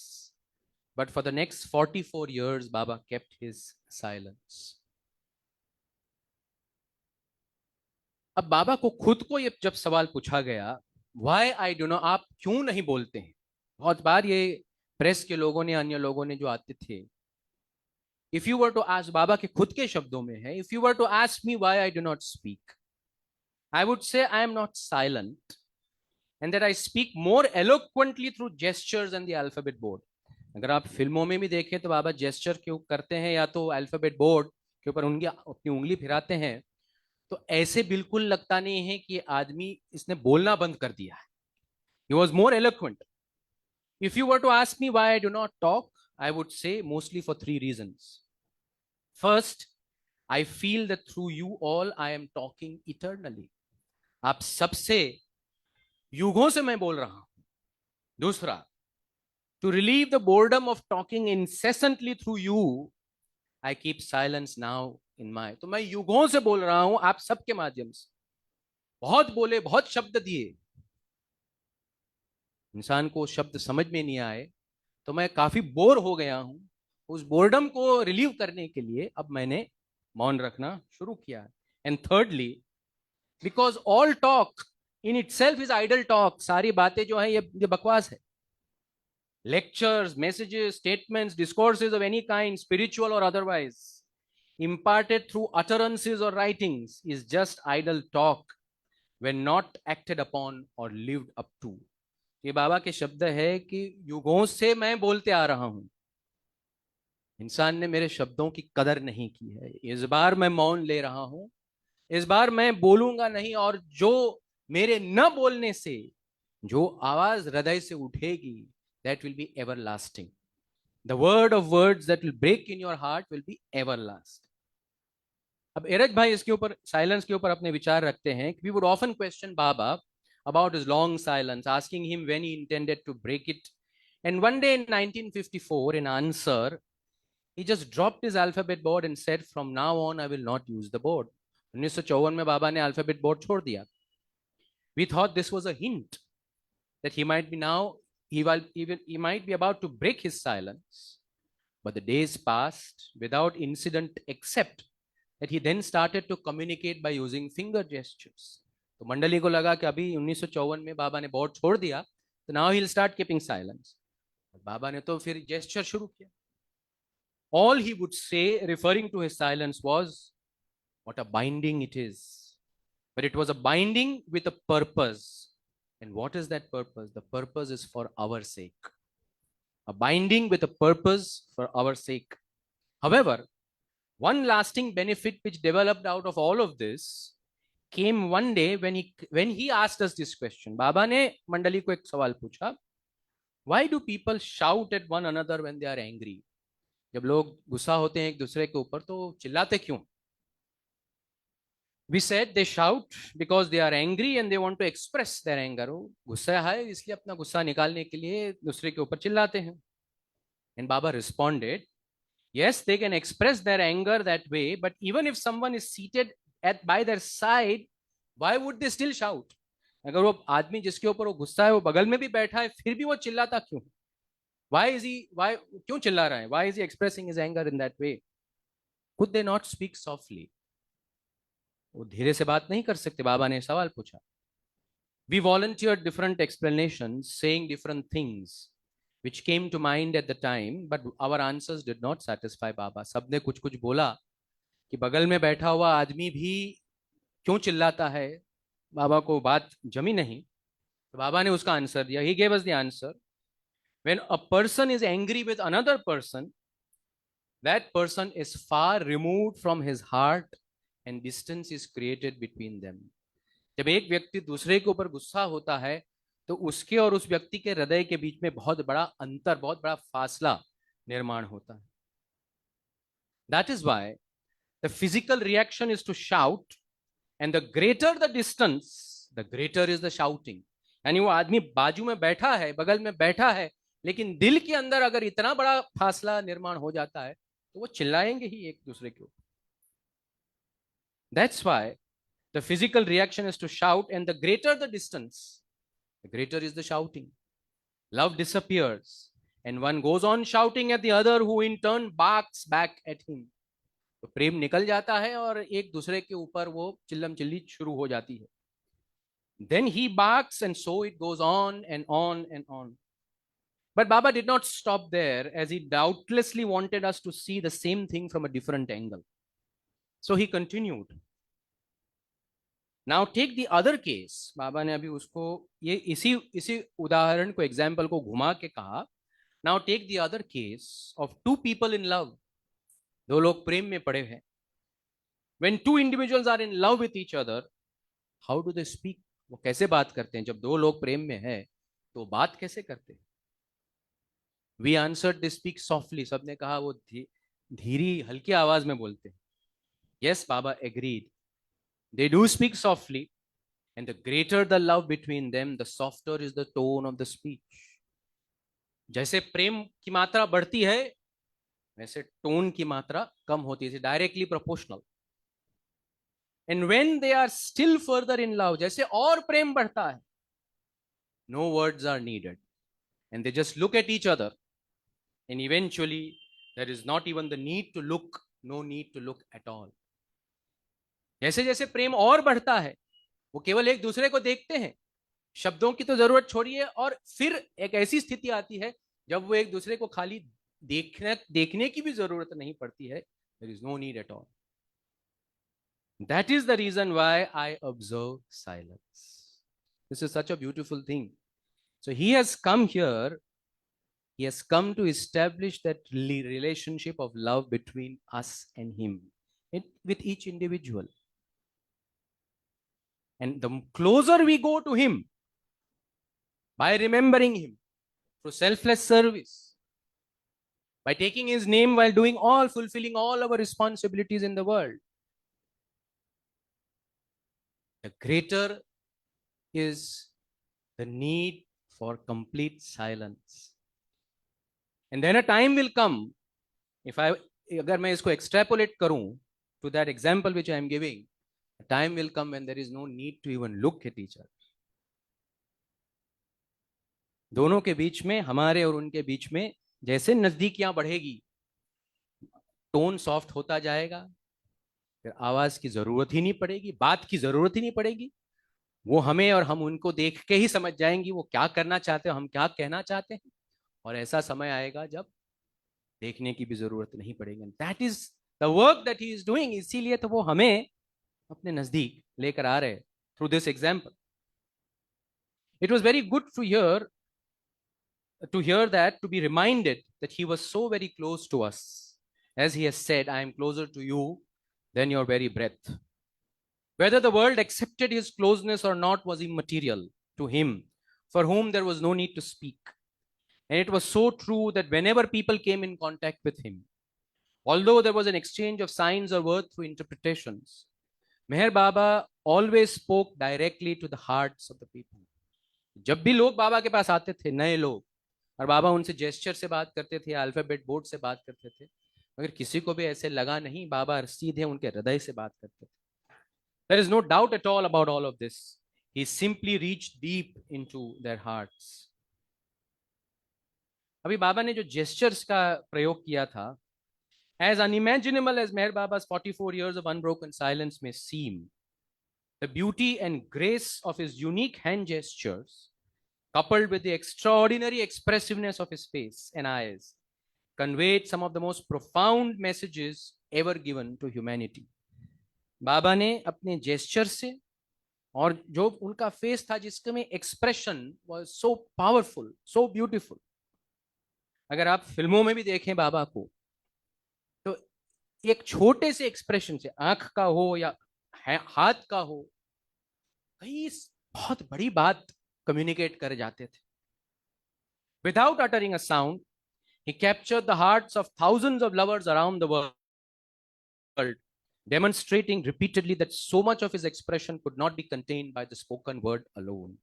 But for the next 44 years, Baba kept his silence. अब बाबा को खुद को ये जब सवाल पूछा गया, वाई आई डू नो, आप क्यों नहीं बोलते हैं, बहुत बार ये प्रेस के लोगों ने, अन्य लोगों ने जो आते थे, if you were to ask, Baba के खुद के शब्दों में है, if you were to ask me why I do not speak, I would say I am not silent, and that I speak more eloquently through gestures and the alphabet board. अगर आप फिल्मों में भी देखें तो बाबा जेस्चर क्यों करते हैं या तो अल्फाबेट बोर्ड के ऊपर उनकी अपनी उंगली फिराते हैं, तो ऐसे बिल्कुल लगता नहीं है कि आदमी इसने बोलना बंद कर दिया है. He was more eloquent. If you were to ask me why I do not talk, I would say mostly for 3 reasons. First, I feel that through you all I am talking eternally. आप सबसे युगों से मैं बोल रहा हूं. दूसरा, to relieve the boredom of talking incessantly through you, I keep silence now in my. तो मैं युगों से बोल रहा हूं आप सबके माध्यम से. बहुत बोले, बहुत शब्द दिए, इंसान को शब्द समझ में नहीं आए, तो मैं काफी बोर हो गया हूं. उस बोर्डम को रिलीव करने के लिए अब मैंने मौन रखना शुरू किया. And thirdly, because all talk in itself is idle talk. सारी बातें जो है ये बकवास है. Lectures, messages, statements, discourses of any kind, spiritual or otherwise, imparted through utterances or writings, is just idle talk when not acted upon or lived up to. ये बाबा के शब्द है कि युगों से मैं बोलते आ रहा हूं, इंसान ने मेरे शब्दों की कदर नहीं की है. इस बार मैं मौन ले रहा हूं, इस बार मैं बोलूंगा नहीं, और जो मेरे न बोलने से जो आवाज हृदय से उठेगी, that will be everlasting. The word of words that will break in your heart will be everlasting. अब एरज भाई इसके ऊपर, साइलेंस के ऊपर अपने विचार रखते हैं. We would often question Baba about his long silence, asking him when he intended to break it. And one day in 1954, in answer, he just dropped his alphabet board and said, "From now on, I will not use the board." 1954 में बाबा ने अल्फाबेट बोर्ड छोड़ दिया. We thought this was a hint that he might be now, he might be about to break his silence. But the days passed without incident, except that he then started to communicate by using finger gestures. तो मंडली को लगा कि अभी 1954 में बाबा ने बोर्ड छोड़ दिया, तो now he'll start keeping silence. बाबा ने तो फिर gesture शुरू किया. All he would say, referring to his silence, was, "What a binding it is." But it was a binding with a purpose. And what is that purpose? The purpose is for our sake. A binding with a purpose for our sake. However, one lasting benefit which developed out of all of this came one day when he asked us this question. Baba ने मंडली को एक सवाल पूछा, why do people shout at one another when they are angry? जब लोग गुस्सा होते हैं एक दूसरे के ऊपर तो चिल्लाते क्यों? We said they shout because they are angry and they want to express their anger. गुस्सा है इसलिए अपना गुस्सा निकालने के लिए दूसरे के ऊपर चिल्लाते हैं. And Baba responded, yes, they can express their anger that way, but even if someone is seated by their side, why would they still shout? अगर वो आदमी जिसके ऊपर वो गुस्सा है वो बगल में भी बैठा है, फिर भी वो चिल्लाता क्यों? Why क्यों चिल्ला रहा है? Why is he expressing his anger in that way? Could they not speak softly? वो धीरे से बात नहीं कर सकते? बाबा ने सवाल पूछा. We volunteered different explanations, saying different things, which came to mind at the time, but our answers did not satisfy Baba. सबने कुछ कुछ बोला कि बगल में बैठा हुआ आदमी भी क्यों चिल्लाता है. बाबा को बात जमी नहीं, तो बाबा ने उसका आंसर दिया. He gave us the answer. When a person is angry with another person, that person is far removed from his heart and distance is created between them. जब एक व्यक्ति दूसरे के ऊपर गुस्सा होता है तो उसके और उस व्यक्ति के हृदय के बीच में बहुत बड़ा अंतर, बहुत बड़ा फासला निर्माण होता है. That is why the physical reaction is to shout, and the greater the distance, the greater is the shouting. यानी वो आदमी बाजू में बैठा है, बगल में बैठा है, लेकिन दिल के अंदर अगर इतना बड़ा फासला निर्माण हो जाता है तो वो चिल्लाएंगे ही एक दूसरे के ऊपर. That's why the physical reaction is to shout, and the greater the distance, the greater is the shouting. Love disappears, and one goes on shouting at the other, who in turn barks back at him. तो प्रेम निकल जाता है और एक दूसरे के ऊपर वो चिल्लम चिल्ली शुरू हो जाती है. Then he barks, and so it goes on and on and on. But Baba did not stop there, as he doubtlessly wanted us to see the same thing from a different angle. So he continued. Now take the other case, Baba ने अभी उसको ये इसी उदाहरण को, एग्जाम्पल को घुमा के कहा, now take the other case of two people in love, दो लोग प्रेम में पड़े हैं. When two individuals are in love with each other, how do they speak? वो कैसे बात करते हैं? जब दो लोग प्रेम में है तो बात कैसे करते हैं? We answered they speak softly, सबने कहा वो धीरी हल्की आवाज में बोलते हैं. यस, Baba agreed, they do speak softly, and the greater the love between them, the softer is the tone of the speech. जैसे प्रेम की मात्रा बढ़ती है वैसे टोन की मात्रा कम होती है, directly proportional. And when they are still further in love, जैसे और प्रेम बढ़ता है, no words are needed and they just look at each other and eventually there is not even the need to look, no need to look at all. जैसे जैसे प्रेम और बढ़ता है वो केवल एक दूसरे को देखते हैं, शब्दों की तो जरूरत छोड़िए, और फिर एक ऐसी स्थिति आती है जब वो एक दूसरे को खाली देखने की भी जरूरत नहीं पड़ती है. There is no need at all. That is the reason why I observe silence. This is such a beautiful thing. So he has come here, he has come to establish that relationship of love between us and him, with each individual. And the closer we go to him, by remembering him through selfless service, by taking his name while fulfilling all our responsibilities in the world, the greater is the need for complete silence. And then a time will come, अगर मैं इसको extrapolate करूं to that example which I am giving, a time will come when there is no need to even look at each other. दोनों के बीच में, हमारे और उनके बीच में जैसे नजदीकियां बढ़ेगी, टोन सॉफ्ट होता जाएगा, फिर आवाज की जरूरत ही नहीं पड़ेगी, बात की जरूरत ही नहीं पड़ेगी. वो हमें और हम उनको देख के ही समझ जाएंगी वो क्या करना चाहते हैं, हम क्या कहना चाहते हैं. और ऐसा समय आएगा जब देखने की भी जरूरत नहीं पड़ेगी. That is the work that he is doing. इसीलिए तो वो हमें अपने नजदीक लेकर आ रहे through this example. It was very good to hear that, to be reminded that he was so very close to us. As he has said, I am closer to you than your very breath. Whether the world accepted his closeness or not was immaterial to him, for whom there was no need to speak. And it was so true that whenever people came in contact with him, although there was an exchange of signs or words through interpretations, Meher Baba always spoke directly to the hearts of the people. जब भी लोग बाबा के पास आते थे, नए लोग, और बाबा उनसे जेस्चर से बात करते थे, अल्फाबेट बोर्ड से बात करते थे, मगर किसी को भी ऐसे लगा नहीं, बाबा सीधे उनके हृदय से बात करते थे. There is no doubt at all about all of this. He simply reached deep into their hearts. अभी बाबा ने जो जेस्चर्स का प्रयोग किया था, as unimaginable as Meher Baba's 44 years of unbroken silence may seem, the beauty and grace of his unique hand gestures, coupled with the extraordinary expressiveness of his face and eyes, conveyed some of the most profound messages ever given to humanity. बाबा ने अपने जेस्चर से और जो उनका फेस था जिसके में expression was so powerful, so beautiful. अगर आप फिल्मों में भी देखें बाबा को, तो एक छोटे से एक्सप्रेशन से, आंख का हो या हाथ का हो, कई बहुत बड़ी बात कम्युनिकेट कर जाते थे. Without uttering a sound, he captured the hearts of thousands of lovers around the world, demonstrating repeatedly that so much of his expression could not be contained by the spoken word alone.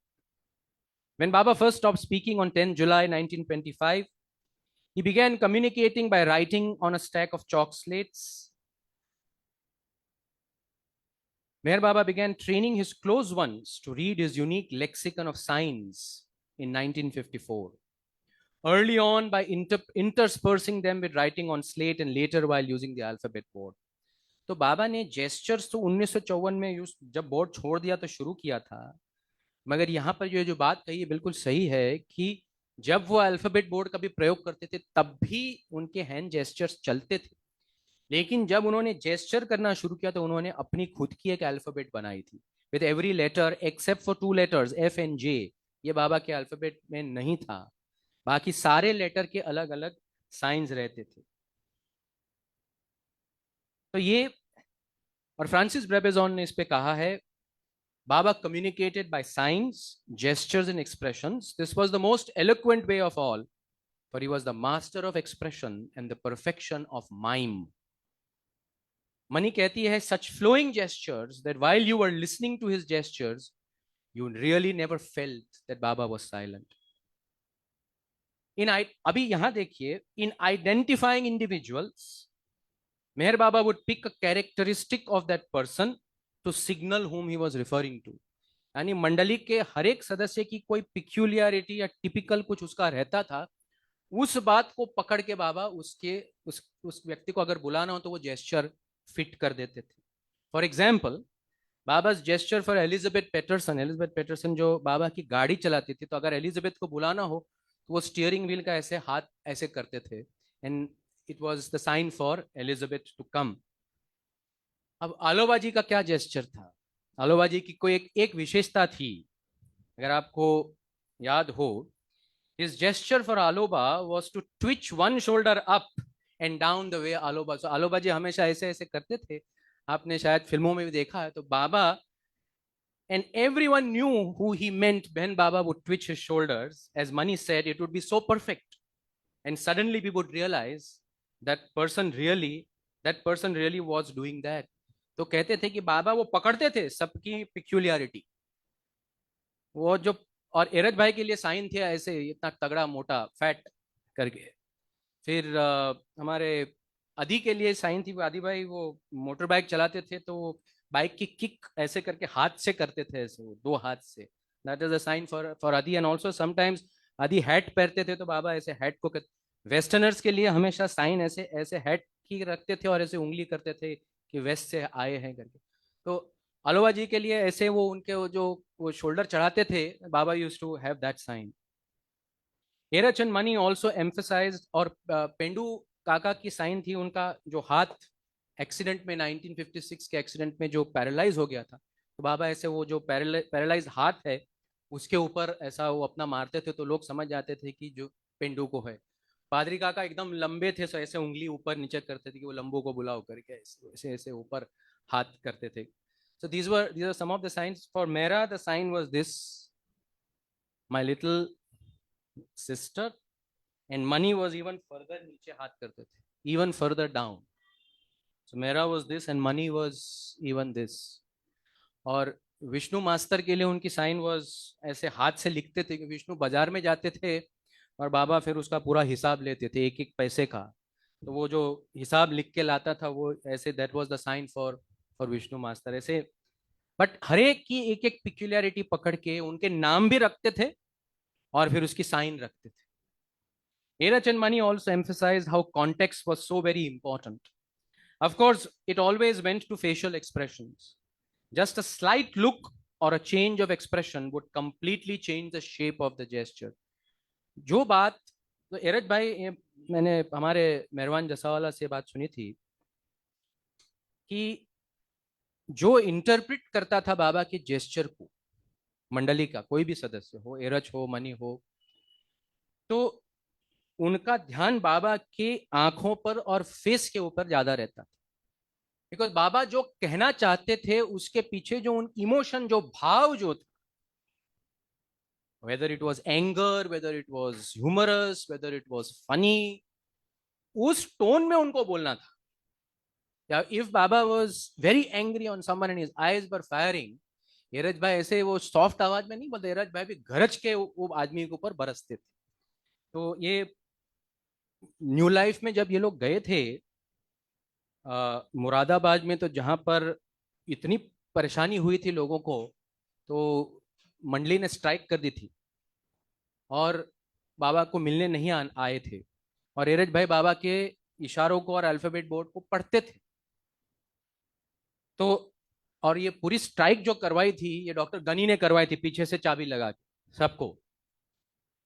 When Baba first stopped speaking on 10 July 1925, he began communicating by writing on a stack of chalk slates. Meher Baba began training his close ones to read his unique lexicon of signs in 1954. Early on, by interspersing them with writing on slate, and later while using the alphabet board. तो बाबा ने जेस्चर्स तो 1954 में जब बोर्ड छोड़ दिया तो शुरू किया था, मगर यहाँ पर जो बात कही है बिल्कुल सही है कि जब वो अल्फाबेट बोर्ड का भी प्रयोग करते थे तब भी उनके हैंड जेस्चर्स चलते थे. लेकिन जब उन्होंने जेस्चर करना शुरू किया तो उन्होंने अपनी खुद की एक अल्फाबेट बनाई थी, with every letter except for 2 letters F and J, ये बाबा के अल्फाबेट में नहीं था, बाकी सारे लेटर के अलग अलग साइंस रहते थे। तो ये, और फ्रांसिस ब्रेबेजॉन ने इस पे कहा है, Baba communicated by signs, gestures and expressions. This was the most eloquent way of all, for he was the master of expression and the perfection of mime. Mani कहती है, such flowing gestures that while you were listening to his gestures, you really never felt that Baba was silent. अभी यहाँ देखिए, in identifying individuals, Meher Baba would pick a characteristic of that person to signal whom he was referring to. यानी मंडली के हर एक सदस्य की कोई पिक्यूलियरिटी या टिपिकल कुछ उसका रहता था, उस बात को पकड़ के बाबा उस व्यक्ति को अगर बुलाना हो तो वो जेस्चर फिट कर देते थे। For example, Baba gesture for Elizabeth Peterson जो बाबा की गाड़ी चलाती थी, तो अगर एलिजाबेथ को बुलाना हो तो वो स्टीयरिंग व्हील का ऐसे हाथ ऐसे करते थे, and it was the sign for Elizabeth to come. अब आलोबा जी का क्या जेस्चर था? आलोबा जी की कोई एक विशेषता थी, अगर आपको याद हो, his gesture for Aloba was to twitch one shoulder up and down the way Aloba. So आलोबा जी हमेशा ऐसे ऐसे करते थे, आपने शायद फिल्मों में भी देखा है। तो बाबा, and everyone knew who he meant when Baba would twitch his shoulders. As Mani said, it would be so perfect, and suddenly we would realize that person really was doing that. तो कहते थे कि बाबा वो पकड़ते थे सबकी पिक्यूलियरिटी, वो जो, और एरज भाई के लिए साइन थे ऐसे इतना तगड़ा मोटा फैट करके, फिर हमारे आदि के लिए साइन थी, आदि भाई वो मोटर बाइक चलाते थे तो बाइक की किक ऐसे करके हाथ से करते थे, ऐसे वो 2 हाथ से, that is a sign for Adi. And also sometimes Adi hat पहनते थे तो बाबा ऐसे हैट को, वेस्टर्नर्स के लिए हमेशा साइन ऐसे ऐसे हैट की रखते थे और ऐसे उंगली करते थे कि वेस्ट से आए हैं करके। तो आलोबा जी के लिए ऐसे वो उनके वो शोल्डर चढ़ाते थे, Baba used to have that sign. Eruch and Mani also emphasized, और पेंडू काका की साइन थी उनका जो हाथ एक्सीडेंट में 1956 के एक्सीडेंट में जो पैरालाइज हो गया था, तो बाबा ऐसे वो जो पैरालाइज हाथ है उसके ऊपर ऐसा वो अपना मारते थे, तो लोग समझ जाते थे कि जो पेंडू को है। पादरी काका एकदम लंबे थे, सो ऐसे उंगली ऊपर नीचे करते थे कि वो लंबू को बुलाओ करके ऐसे ऐसे ऊपर हाथ करते थे। So these are some of the signs. For Mehra, the sign was this, my little sister, and Mani was even further नीचे हाथ करते थे, even further down. So Mehra was this and Mani was even this. और विष्णु मास्टर के लिए उनकी साइन was ऐसे हाथ से लिखते थे कि विष्णु बाजार में जाते थे और बाबा फिर उसका पूरा हिसाब लेते थे एक एक पैसे का, तो वो जो हिसाब लिख के लाता था वो ऐसे, that was the sign for Vishnu master ऐसे। बट हर एक की एक एक पिक्यूलियरिटी पकड़ के उनके नाम भी रखते थे और फिर उसकी साइन रखते थे। Heeraj and Mani also emphasized how context was so very important. Of course, it always went to facial expressions. Just a slight look or a change of expression would completely change the shape of the gesture. जो बात तो एरज भाई, मैंने हमारे मेहरबान जसावाला से बात सुनी थी कि जो इंटरप्रेट करता था बाबा के जेस्चर को, मंडली का कोई भी सदस्य हो, एरज हो, मनी हो, तो उनका ध्यान बाबा के आंखों पर और फेस के ऊपर ज्यादा रहता था, बिकॉज बाबा जो कहना चाहते थे उसके पीछे जो उन इमोशन, जो भाव जो था, whether it was anger, whether it was humorous, whether it was funny, उस टोन में उनको बोलना था। या if Baba was very angry on someone and his eyes were firing, एरज भाई ऐसे वो सॉफ्ट आवाज में नहीं बोलते, एरज भाई भी गरज के वो आदमी के ऊपर बरसते थे। तो ये न्यू लाइफ में जब ये लोग गए थे मुरादाबाद में, तो जहां पर इतनी परेशानी हुई थी लोगों को, तो मंडली ने स्ट्राइक कर दी थी और बाबा को मिलने नहीं आए थे, और एरज भाई बाबा के इशारों को और अल्फाबेट बोर्ड को पढ़ते थे। तो और ये पूरी स्ट्राइक जो करवाई थी, ये डॉक्टर गनी ने करवाई थी पीछे से चाबी लगा के सबको।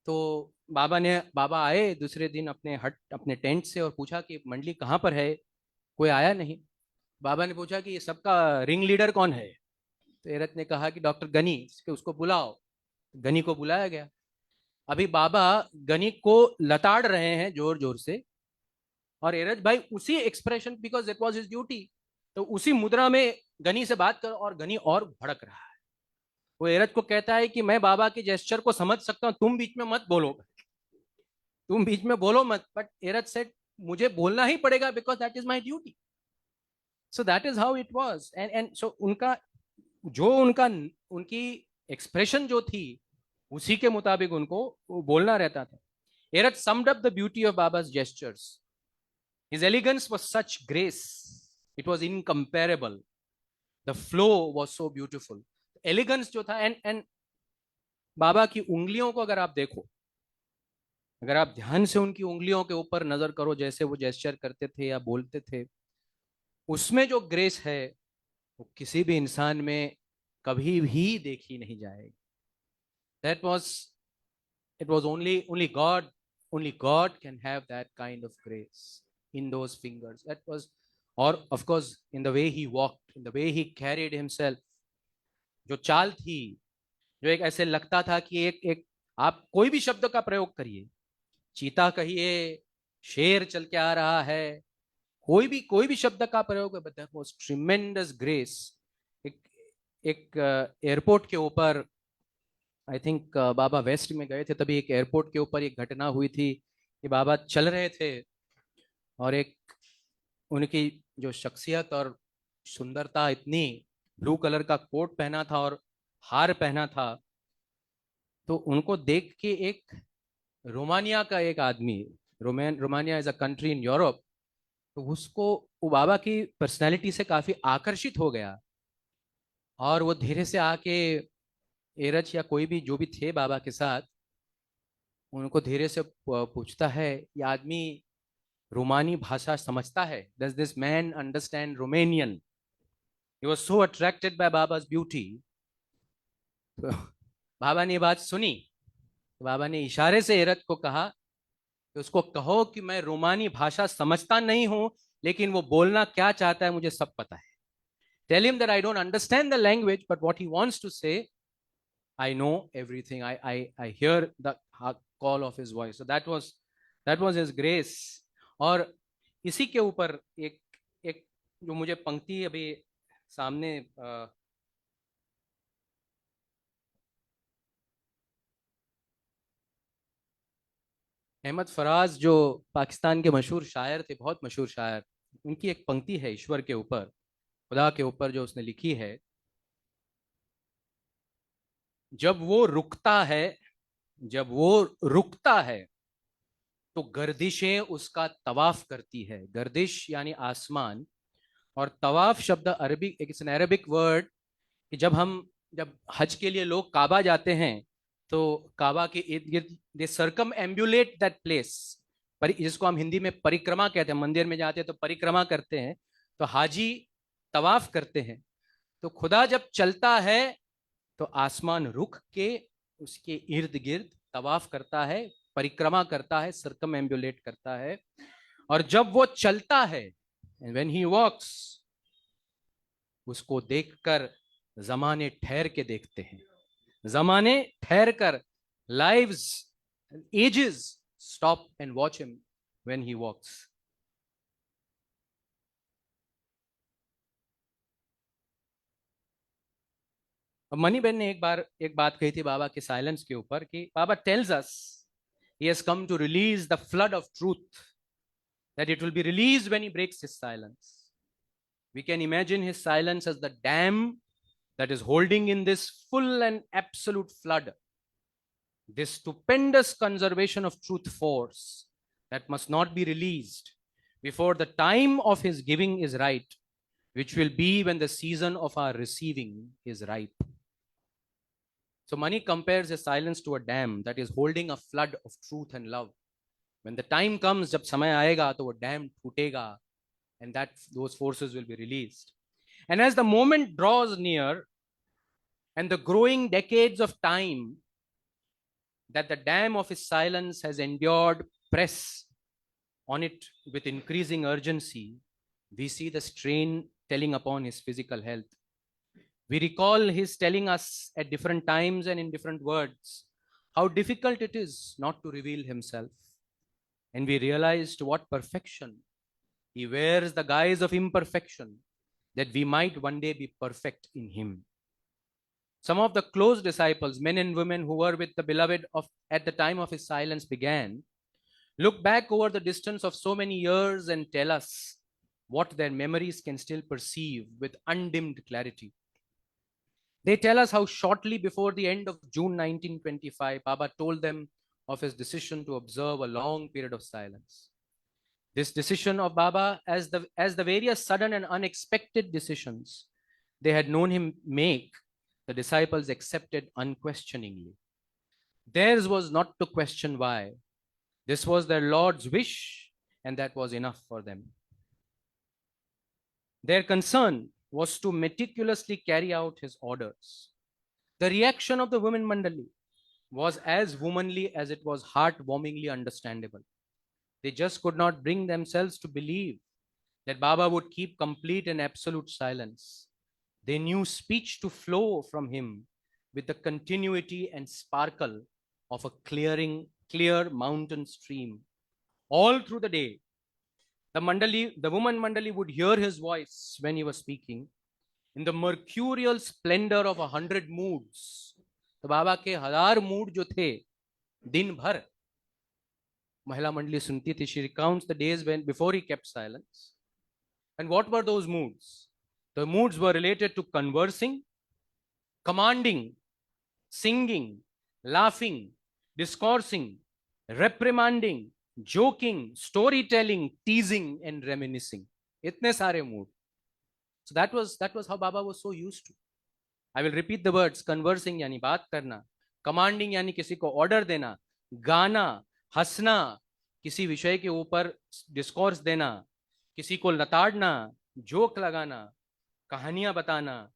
तो बाबा आए दूसरे दिन अपने टेंट से और पूछा कि मंडली कहाँ पर है, कोई आया नहीं। बाबा ने पूछा कि ये सबका रिंग लीडर कौन है, तो एरज ने कहा कि डॉक्टर गनी, उसको बुलाओ। गनी को बुलाया गया। अभी बाबा गनी को लताड़ रहे हैं जोर जोर से, और एरज भाई उसी expression, because it was his duty, तो उसी मुद्रा में गनी से बात कर, और गनी और भड़क रहा है। वो एरज को कहता है कि मैं बाबा के जेस्चर को समझ सकता हूं, तुम बीच में मत बोलो, तुम बीच में बोलो मत। बट एरज सेड मुझे बोलना ही पड़ेगा because that is my duty. So that is how it was. And so उनका जो उनकी एक्सप्रेशन जो थी, उसी के मुताबिक उनको वो बोलना रहता था। Eruch summed up the beauty of Baba's gestures. His elegance was such grace. It was incomparable. The flow was so beautiful. Elegance जो था, and बाबा की उंगलियों को अगर आप देखो, अगर आप ध्यान से उनकी उंगलियों के ऊपर नजर करो, जैसे वो जेस्चर करते थे या बोलते थे, उसमें जो ग्रेस है वो किसी भी इंसान में कभी भी देखी नहीं जाएगी। That was, it was only God can have that kind of grace in those fingers. That was, or of course in the way he walked, in the way he carried himself. जो चाल थी, जो एक ऐसे लगता था कि एक आप कोई भी शब्द का प्रयोग करिए, चीता कहिए, शेर चल के आ रहा है, कोई भी शब्द का प्रयोग, but that was tremendous grace. एक एयरपोर्ट के ऊपर, आई थिंक बाबा वेस्ट में गए थे, तभी एक एयरपोर्ट के ऊपर एक घटना हुई थी कि बाबा चल रहे थे और एक उनकी जो शख्सियत और सुंदरता, इतनी, ब्लू कलर का कोट पहना था और हार पहना था, तो उनको देख के एक रोमानिया का एक आदमी, Romania is a country in Europe, तो उसको वो बाबा की पर्सनैलिटी से काफी आकर्षित हो गया, और वो धीरे से आके एरज या कोई भी जो भी थे बाबा के साथ, उनको धीरे से पूछता है, ये आदमी रोमानी भाषा समझता है? Does this man understand Romanian? He was so attracted by Baba's beauty. तो बाबा ने ये बात सुनी, तो बाबा ने इशारे से एरज को कहा कि उसको कहो कि मैं रोमानी भाषा समझता नहीं हूं, लेकिन वो बोलना क्या चाहता है मुझे सब पता है। Tell him that I don't understand the language, but what he wants to say, I know everything. I hear the call of his voice. So that was his grace. और इसी के ऊपर एक एक जो मुझे पंक्ति अभी सामने अहमद फराज जो पाकिस्तान के मशहूर शायर थे, बहुत मशहूर शायर, उनकी एक पंक्ति है ईश्वर के ऊपर, खुदा के ऊपर, जो उसने लिखी है, जब वो रुकता है तो गर्दिशें उसका तवाफ करती है। गर्दिश यानी आसमान, और तवाफ शब्द अरबिक, एक अरबिक वर्ड, कि जब हज के लिए लोग काबा जाते हैं, तो काबा के इर्द गिर्द दे सर्कम एम्बुलेट दैट प्लेस, जिसको हम हिंदी में परिक्रमा कहते हैं। मंदिर में जाते हैं तो परिक्रमा करते हैं, तो हाजी तवाफ करते हैं। तो खुदा जब चलता है तो आसमान रुक के उसके इर्द गिर्द तवाफ करता है, परिक्रमा करता है, सर्कम एम्बुलेट करता है। और जब वो चलता है, व्हेन ही वॉक्स, उसको देखकर जमाने ठहर के देखते हैं, जमाने ठहर कर, lives, ages stop and watch him when he walks. Mani Ben ने एक बात कही थी बाबा के साइलेंस के ऊपर, कि Baba tells us he has come to release the flood of truth, that it will be released when he breaks his silence. We can imagine his silence as the dam that is holding in this full and absolute flood, this stupendous conservation of truth force that must not be released before the time of his giving is right, which will be when the season of our receiving is ripe. So Mani compares his silence to a dam that is holding a flood of truth and love. When the time comes, जब समय आएगा, तो वो डैम टूटेगा, and those forces will be released. And as the moment draws near, and the growing decades of time that the dam of his silence has endured press on it with increasing urgency, we see the strain telling upon his physical health. We recall his telling us at different times and in different words how difficult it is not to reveal himself. And we realized what perfection. He wears the guise of imperfection that we might one day be perfect in him. Some of the close disciples, men and women who were with the beloved at the time of his silence began, look back over the distance of so many years and tell us what their memories can still perceive with undimmed clarity. They tell us how shortly before the end of June 1925, Baba told them of his decision to observe a long period of silence. This decision of Baba, as the various sudden and unexpected decisions they had known him make, the disciples accepted unquestioningly. Theirs was not to question why. This was their Lord's wish, and that was enough for them. Their concern was to meticulously carry out his orders. The reaction of the women Mandali was as womanly as it was heartwarmingly understandable. They just could not bring themselves to believe that Baba would keep complete and absolute silence. They knew speech to flow from him with the continuity and sparkle of a clear mountain stream. All through the day, the woman Mandali would hear his voice when he was speaking in the mercurial splendor of 100 moods. तो बाबा के 1000 मूड जो थे दिन भर महिला मंडली सुनती थी. She recounts the days before he kept silence. And what were those moods? The moods were related to conversing, commanding, singing, laughing, discoursing, reprimanding, joking, storytelling, teasing, and reminiscing. Itne sare mood. So that was how Baba was so used to. I will repeat the words. Conversing यानी बात करना, commanding यानी किसी को order देना, गाना, हंसना, किसी विषय के ऊपर डिस्कोर्स देना, किसी को लताड़ना, जोक लगाना, कहानियां बताना,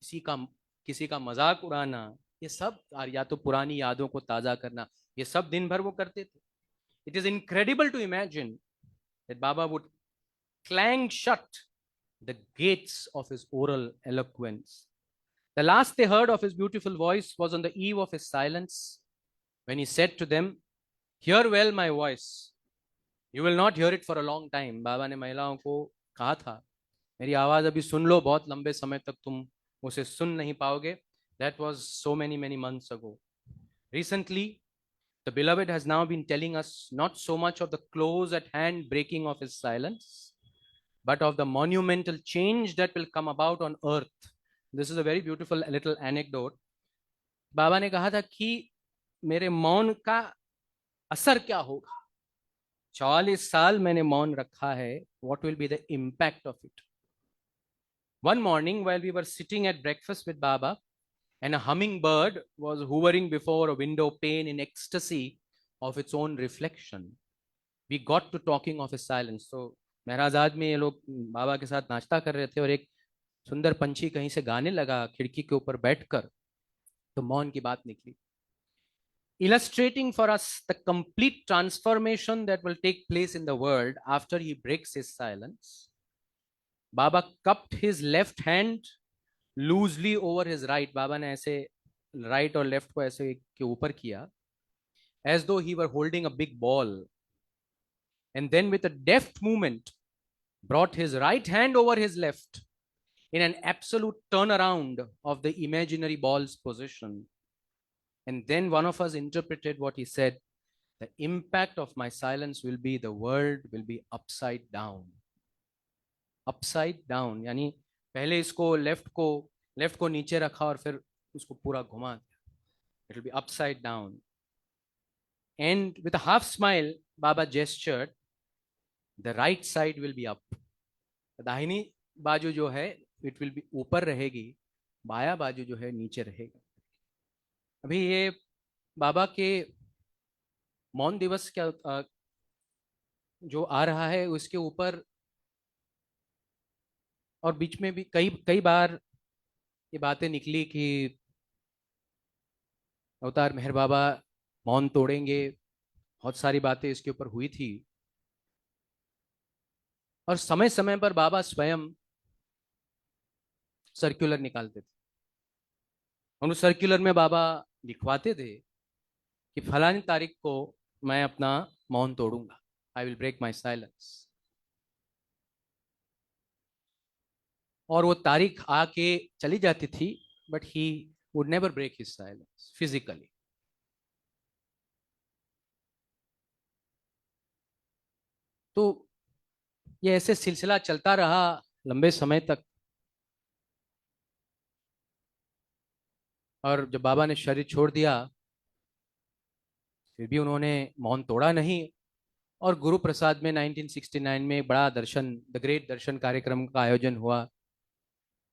किसी का मजाक उड़ाना, ये सब या तो पुरानी यादों को ताजा करना, ये सब दिन भर वो करते थे. It is incredible to imagine that Baba would clang shut the gates of his oral eloquence. The last they heard of his beautiful voice was on the eve of his silence, when he said to them, "Hear well my voice. You will not hear it for a long time." बाबा ने महिलाओं को कहा था, मेरी आवाज अभी सुन लो, बहुत लंबे समय तक तुम उसे सुन नहीं पाओगे. That was so many months ago. Recently, the beloved has now been telling us not so much of the close at hand breaking of his silence, but of the monumental change that will come about on earth. This is a very beautiful little anecdote. बाबा ने कहा था कि मेरे मौन का असर क्या होगा. 44 साल मैंने मौन रखा है. What will be the impact of it? One morning, while we were sitting at breakfast with Baba, and a hummingbird was hovering before a window pane in ecstasy of its own reflection, we got to talking of his silence. So महराजाद में ये लोग बाबा के साथ नाश्ता कर रहे थे और एक सुंदर पंछी कहीं से गाने लगा खिड़की के ऊपर बैठकर, तो मौन की बात निकली. Illustrating for us the complete transformation that will take place in the world after he breaks his silence, Baba cupped his left hand loosely over his right. बाबा ने ऐसे right और left को ऐसे के ऊपर किया, as though he were holding a big ball, and then with a deft movement brought his right hand over his left in an absolute turnaround of the imaginary ball's position. And then one of us interpreted what he said: the impact of my silence will be the world will be upside down. Upside down यानी पहले इसको लेफ्ट को नीचे रखा और फिर उसको पूरा घुमा. It will be upside down. And with a half smile, Baba gestured, the right side will be up. दाहिनी बाजू जो है it will be ऊपर रहेगी, बाया बाजू जो है नीचे रहेगा. अभी ये बाबा के मौन दिवस क्या जो आ रहा है उसके ऊपर, और बीच में भी कई बार ये बातें निकली कि अवतार मेहर बाबा मौन तोड़ेंगे. बहुत सारी बातें इसके ऊपर हुई थी, और समय समय पर बाबा स्वयं सर्कुलर निकालते थे और उस सर्कुलर में बाबा लिखवाते थे कि फलानी तारीख को मैं अपना मौन तोड़ूंगा, I will break my silence. और वो तारीख आके चली जाती थी, but he would never break his silence physically. तो ये ऐसे सिलसिला चलता रहा लंबे समय तक। और जब बाबा ने शरीर छोड़ दिया, फिर भी उन्होंने मौन तोड़ा नहीं। और गुरु प्रसाद में 1969 में एक बड़ा दर्शन, द ग्रेट दर्शन कार्यक्रम का आयोजन हुआ।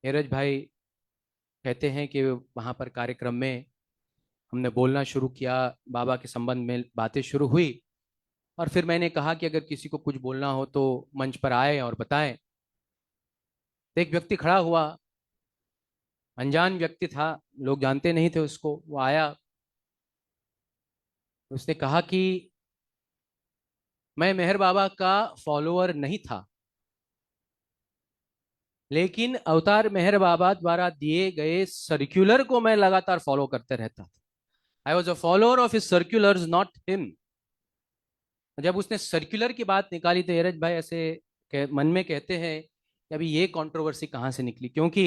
नीरज भाई कहते हैं कि वहाँ पर कार्यक्रम में हमने बोलना शुरू किया, बाबा के संबंध में बातें शुरू हुई। और फिर मैंने कहा कि अगर किसी को कुछ बोलना हो तो मंच पर आए और बताएं। तो एक व्यक्ति खड़ा हुआ, अनजान व्यक्ति था, लोग जानते नहीं थे उसको। वो आया, उसने कहा कि मैं मेहर बाबा का फॉलोअर नहीं था, लेकिन अवतार मेहर बाबा द्वारा दिए गए सर्कुलर को मैं लगातार फॉलो करते रहता था। I was a follower of his circulars, not him. जब उसने सर्कुलर की बात निकाली तो नीरज भाई ऐसे मन में कहते हैं कि अभी ये कंट्रोवर्सी कहाँ से निकली। क्योंकि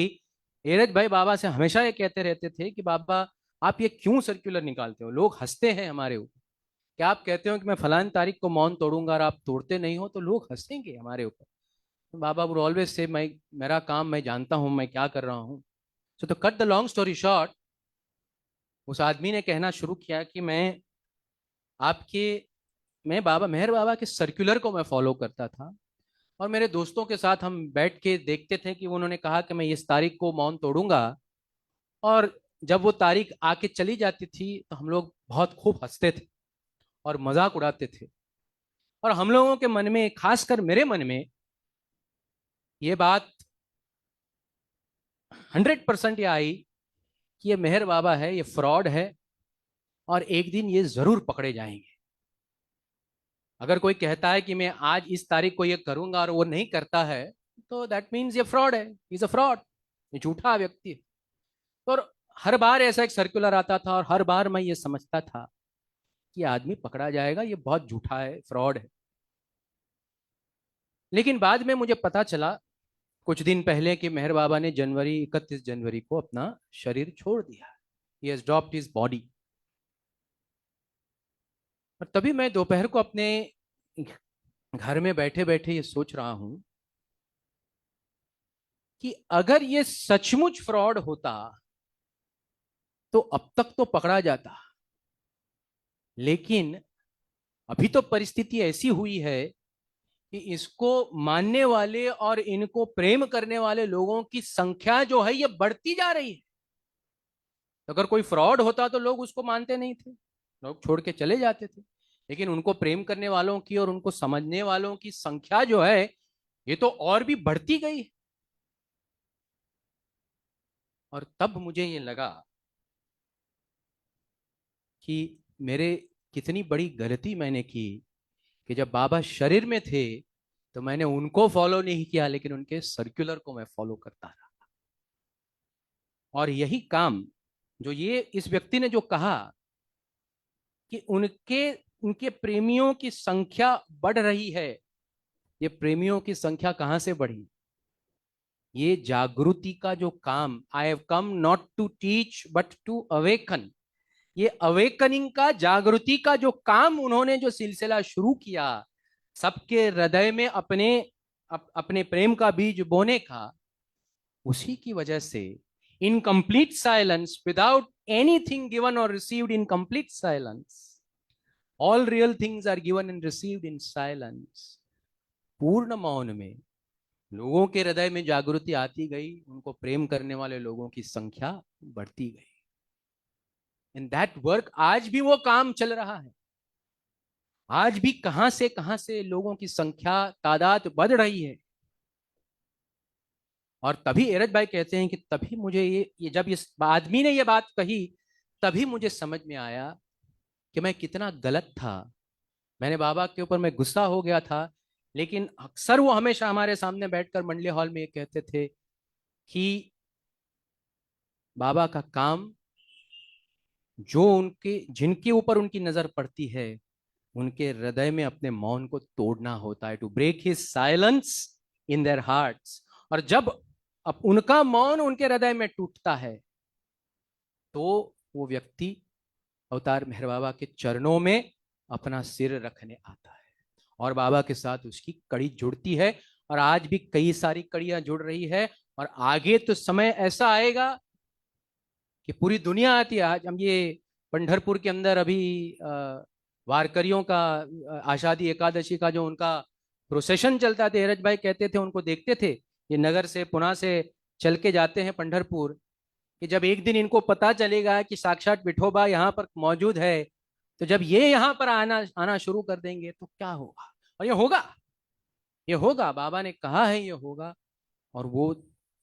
नीरज भाई बाबा से हमेशा ये कहते रहते थे कि बाबा आप ये क्यों सर्कुलर निकालते हो, लोग हंसते हैं हमारे ऊपर। क्या आप कहते हो कि मैं फलानी तारीख को मौन तोड़ूंगा और आप तोड़ते नहीं हो तो लोग हंसेंगे हमारे ऊपर। तो बाबा वुड ऑलवेज से, मैं मेरा काम मैं जानता हूं मैं क्या कर रहा हूं। सो तो cut the long story short, उस आदमी ने कहना शुरू किया कि आपके मैं बाबा मेहर बाबा के सर्कुलर को मैं फॉलो करता था। और मेरे दोस्तों के साथ हम बैठ के देखते थे कि उन्होंने कहा कि मैं इस तारीख को मौन तोड़ूंगा। और जब वो तारीख आके चली जाती थी तो हम लोग बहुत खूब हंसते थे और मजाक उड़ाते थे। और हम लोगों के मन में, खासकर मेरे मन में, ये बात 100% ये आई कि ये मेहर बाबा है, ये फ्रॉड है और एक दिन ये जरूर पकड़े जाएंगे। अगर कोई कहता है कि मैं आज इस तारीख को ये करूंगा और वो नहीं करता है, तो दैट मीन्स ये फ्रॉड है, इज अ फ्रॉड, ये झूठा व्यक्ति है। और हर बार ऐसा एक सर्कुलर आता था और हर बार मैं ये समझता था कि आदमी पकड़ा जाएगा, ये बहुत झूठा है, फ्रॉड है। लेकिन बाद में मुझे पता चला कुछ दिन पहले कि मेहर बाबा ने 31 जनवरी को अपना शरीर छोड़ दिया। He has dropped his body. और तभी मैं दोपहर को अपने घर में बैठे बैठे ये सोच रहा हूं कि अगर ये सचमुच फ्रॉड होता तो अब तक तो पकड़ा जाता। लेकिन अभी तो परिस्थिति ऐसी हुई है कि इसको मानने वाले और इनको प्रेम करने वाले लोगों की संख्या जो है ये बढ़ती जा रही है। अगर कोई फ्रॉड होता तो लोग उसको मानते नहीं थे, लोग छोड़ के चले जाते थे। लेकिन उनको प्रेम करने वालों की और उनको समझने वालों की संख्या जो है ये तो और भी बढ़ती गई है। और तब मुझे ये लगा कि मेरे कितनी बड़ी गलती मैंने की कि जब बाबा शरीर में थे तो मैंने उनको फॉलो नहीं किया, लेकिन उनके सर्कुलर को मैं फॉलो करता रहा। और यही काम जो ये इस व्यक्ति ने जो कहा कि उनके उनके प्रेमियों की संख्या बढ़ रही है, ये प्रेमियों की संख्या कहां से बढ़ी? ये जागृति का जो काम, I have come not to teach but to awaken, ये अवेकनिंग का, जागृति का जो काम उन्होंने जो सिलसिला शुरू किया, सबके हृदय में अपने प्रेम का बीज बोने का, उसी की वजह से in complete silence, without anything given और received in complete silence, all real things are given and received in silence, पूर्ण मौन में लोगों के हृदय में जागृति आती गई, उनको प्रेम करने वाले लोगों की संख्या बढ़ती गई। इन दैट वर्क आज भी वो काम चल रहा है। आज भी कहां से लोगों की संख्या, तादाद बढ़ रही है। और तभी एरज भाई कहते हैं कि तभी मुझे ये जब इस आदमी ने ये बात कही तभी मुझे समझ में आया कि मैं कितना गलत था। मैंने बाबा के ऊपर मैं गुस्सा हो गया था, लेकिन अक्सर वो हमेशा हमारे सामने बैठकर मंडले हॉल में ये कहते थे कि बाबा का काम जो उनके जिनके ऊपर उनकी नजर पड़ती है उनके हृदय में अपने मौन को तोड़ना होता है, to break his silence in their hearts. और जब अब उनका मौन उनके हृदय में टूटता है तो वो व्यक्ति अवतार मेहर बाबा के चरणों में अपना सिर रखने आता है और बाबा के साथ उसकी कड़ी जुड़ती है। और आज भी कई सारी कड़ियां जुड़ रही है और आगे तो समय ऐसा आएगा कि पूरी दुनिया आती है। आज हम ये पंढरपुर के अंदर अभी वारकरियों का आषाढ़ी एकादशी का जो उनका प्रोसेशन चलता था, धीरज भाई कहते थे उनको देखते थे, ये नगर से पुणे से चल के जाते हैं पंढरपुर, कि जब एक दिन इनको पता चलेगा कि साक्षात विठोबा यहाँ पर मौजूद है तो जब ये यहाँ पर आना आना शुरू कर देंगे तो क्या होगा। और ये होगा, ये होगा, बाबा ने कहा है ये होगा। और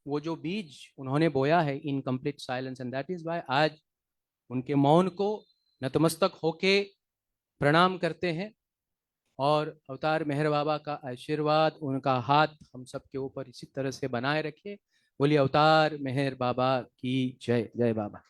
वो जो बीज उन्होंने बोया है in complete silence, and that is why आज उनके मौन को नतमस्तक होके प्रणाम करते हैं। और अवतार मेहर बाबा का आशीर्वाद, उनका हाथ हम सब के ऊपर इसी तरह से बनाए रखे। बोलिए अवतार मेहर बाबा की जय। जय बाबा।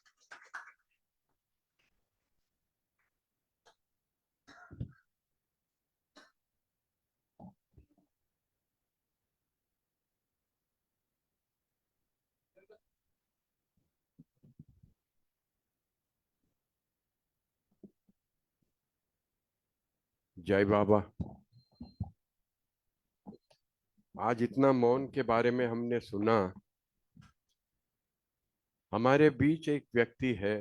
जय बाबा। आज इतना मौन के बारे में हमने सुना। हमारे बीच एक व्यक्ति है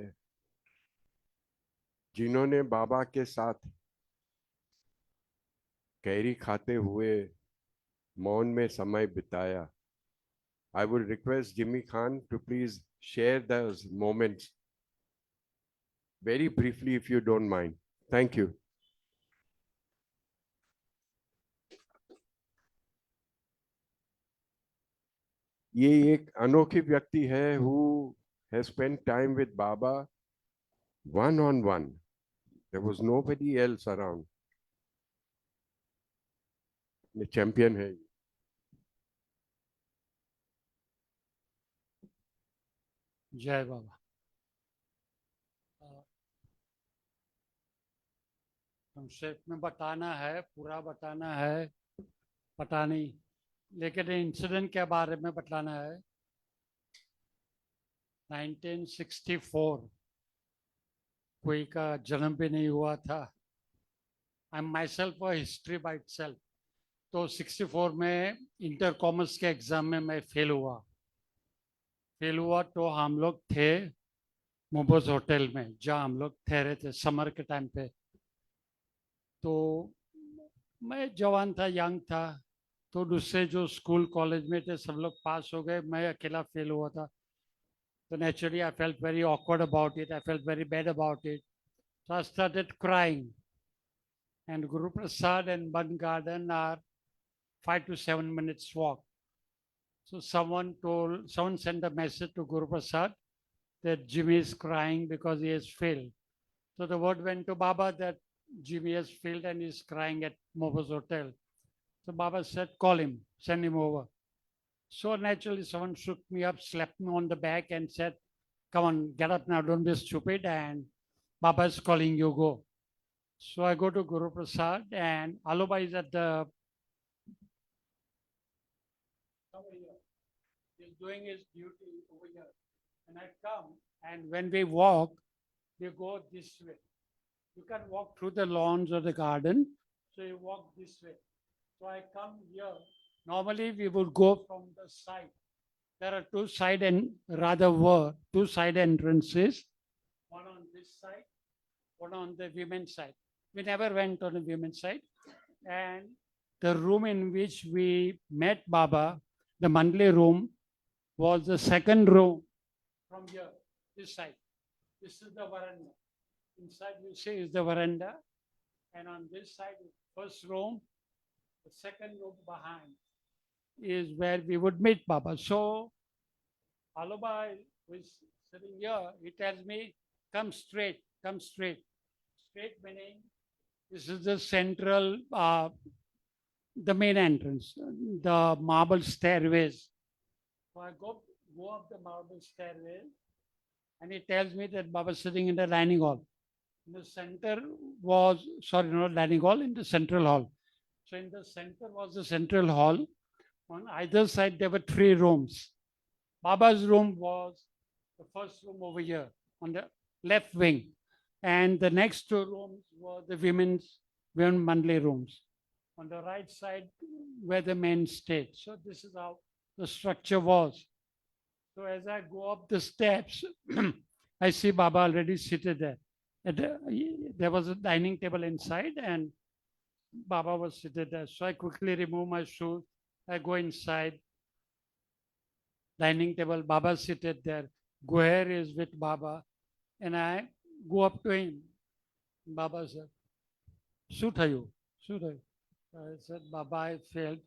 जिन्होंने बाबा के साथ कैरी खाते हुए मौन में समय बिताया। I would request Jimmy Khan to please share those moments very briefly if you don't mind. Thank you. ये एक अनोखी व्यक्ति है who has spent time with Baba one on one. There was nobody else around. ये चैंपियन है। जय बाबा। संक्षेप में बताना है, पूरा बताना है पता नहीं, लेकिन इंसिडेंट के बारे में बताना है। 1964 कोई का जन्म भी नहीं हुआ था। I am my self a history by itself. तो 64 में इंटर कॉमर्स के एग्जाम में मैं फेल हुआ तो हम लोग थे मोबोज होटल में, जहाँ हम लोग ठहरे थे समर के टाइम पे। तो मैं जवान था, यंग था, तो दूसरे जो स्कूल कॉलेज में थे सब लोग पास हो गए, मैं अकेला फेल हुआ था। तो naturally I felt very awkward about it, I felt very bad about it. So I started crying. And Guru Prasad and Bun Garden are 5 to 7 minutes walk. So someone sent a message to Guru Prasad that Jimmy is crying because he has failed. So the word went to Baba that Jimmy has failed and is crying at Moba's hotel. So Baba said, call him, send him over. So naturally someone shook me up, slapped me on the back and said, come on, get up now, don't be stupid, and Baba is calling you, go. So I go to Guru Prasad and Aloba is at the over here. He's doing his duty over here. And I come, and when we walk, we go this way. You can walk through the lawns or the garden, so you walk this way. So I come here. Normally we would go from the side. There are two side entrances, one on this side, one on the women's side. We never went on the women's side. And the room in which we met Baba, the Mandle room, was the second room from here, this side. This is the veranda. Inside you see is the veranda. And on this side, first room, the second room behind is where we would meet Baba. So Aloba, who is sitting here, he tells me, come straight, come straight. Straight meaning this is the central, the main entrance, the marble stairways. So I go up the marble stairway and he tells me that Baba is sitting in the dining hall. In the center was, sorry, not dining hall, in the central hall. So in the center was the central hall. On either side, there were 3 rooms. Baba's room was the first room over here on the left wing. And the next 2 rooms were the women Mandli rooms. On the right side, where the men stayed. So this is how the structure was. So as I go up the steps, I see Baba already seated there. There was a dining table inside and Baba was seated there. So I quickly remove my shoes. I go inside. Dining table, Baba seated there. Goher is with Baba. And I go up to him. Baba said, "Shoot you, shoot you." I said, "Baba, I failed."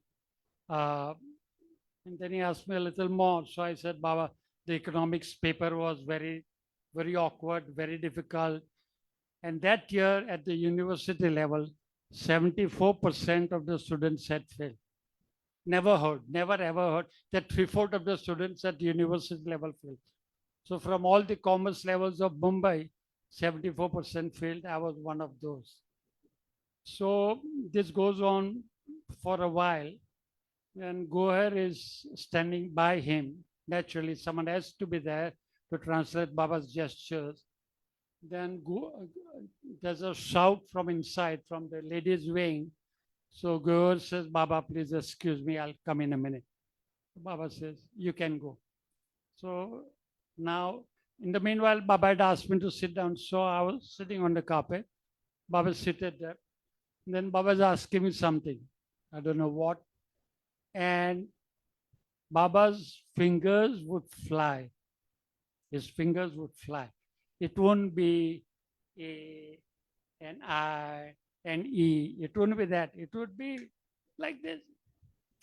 And then he asked me a little more. So I said, "Baba, the economics paper was very, very awkward, very difficult." And that year at the university level, 74% of the students had failed. Never heard, never ever heard that 3/4 of the students at the university level failed. So from all the commerce levels of Mumbai, 74% failed. I was one of those. So this goes on for a while. And Goher is standing by him. Naturally, someone has to be there to translate Baba's gestures. Then there's a shout from inside, from the ladies' wing. So Goher says, "Baba, please excuse me, I'll come in a minute." Baba says, "You can go." So now, in the meanwhile, Baba had asked me to sit down. So I was sitting on the carpet. Baba seated there. And then Baba's asking me something. I don't know what. And Baba's fingers would fly. His fingers would fly. It wouldn't be A, and I, and E. It wouldn't be that. It would be like this,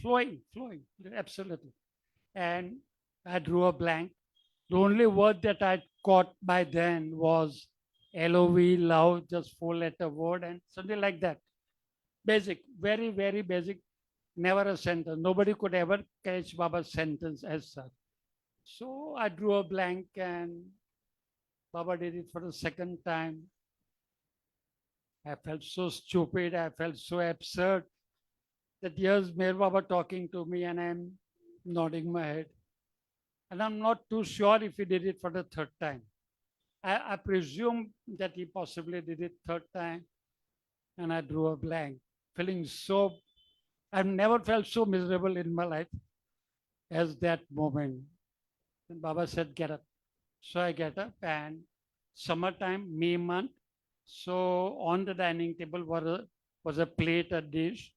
flowing, absolutely. And I drew a blank. The only word that I caught by then was LOV, love, just 4-letter word and something like that. Basic, very, very basic, never a sentence. Nobody could ever catch Baba's sentence as such. So I drew a blank and Baba did it for the second time. I felt so stupid. I felt so absurd that here's Meher Baba talking to me and I'm nodding my head. And I'm not too sure if he did it for the 3rd time. I presume that he possibly did it 3rd time. And I drew a blank, feeling so, I've never felt so miserable in my life as that moment. And Baba said, "Get up." So I get up and summertime, May month. So on the dining table was a plate, a dish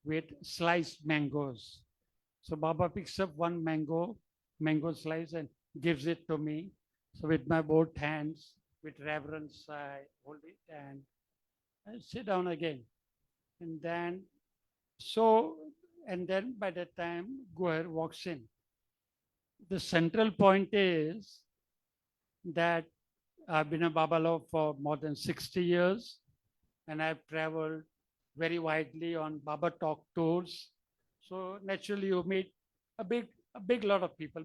with sliced mangoes. So Baba picks up one mango slice and gives it to me. So with my both hands, with reverence, I hold it and I sit down again. And then, by the time Goher walks in, the central point is that I've been a Babalawo for more than 60 years and I've traveled very widely on Baba Talk tours. So naturally you meet a big lot of people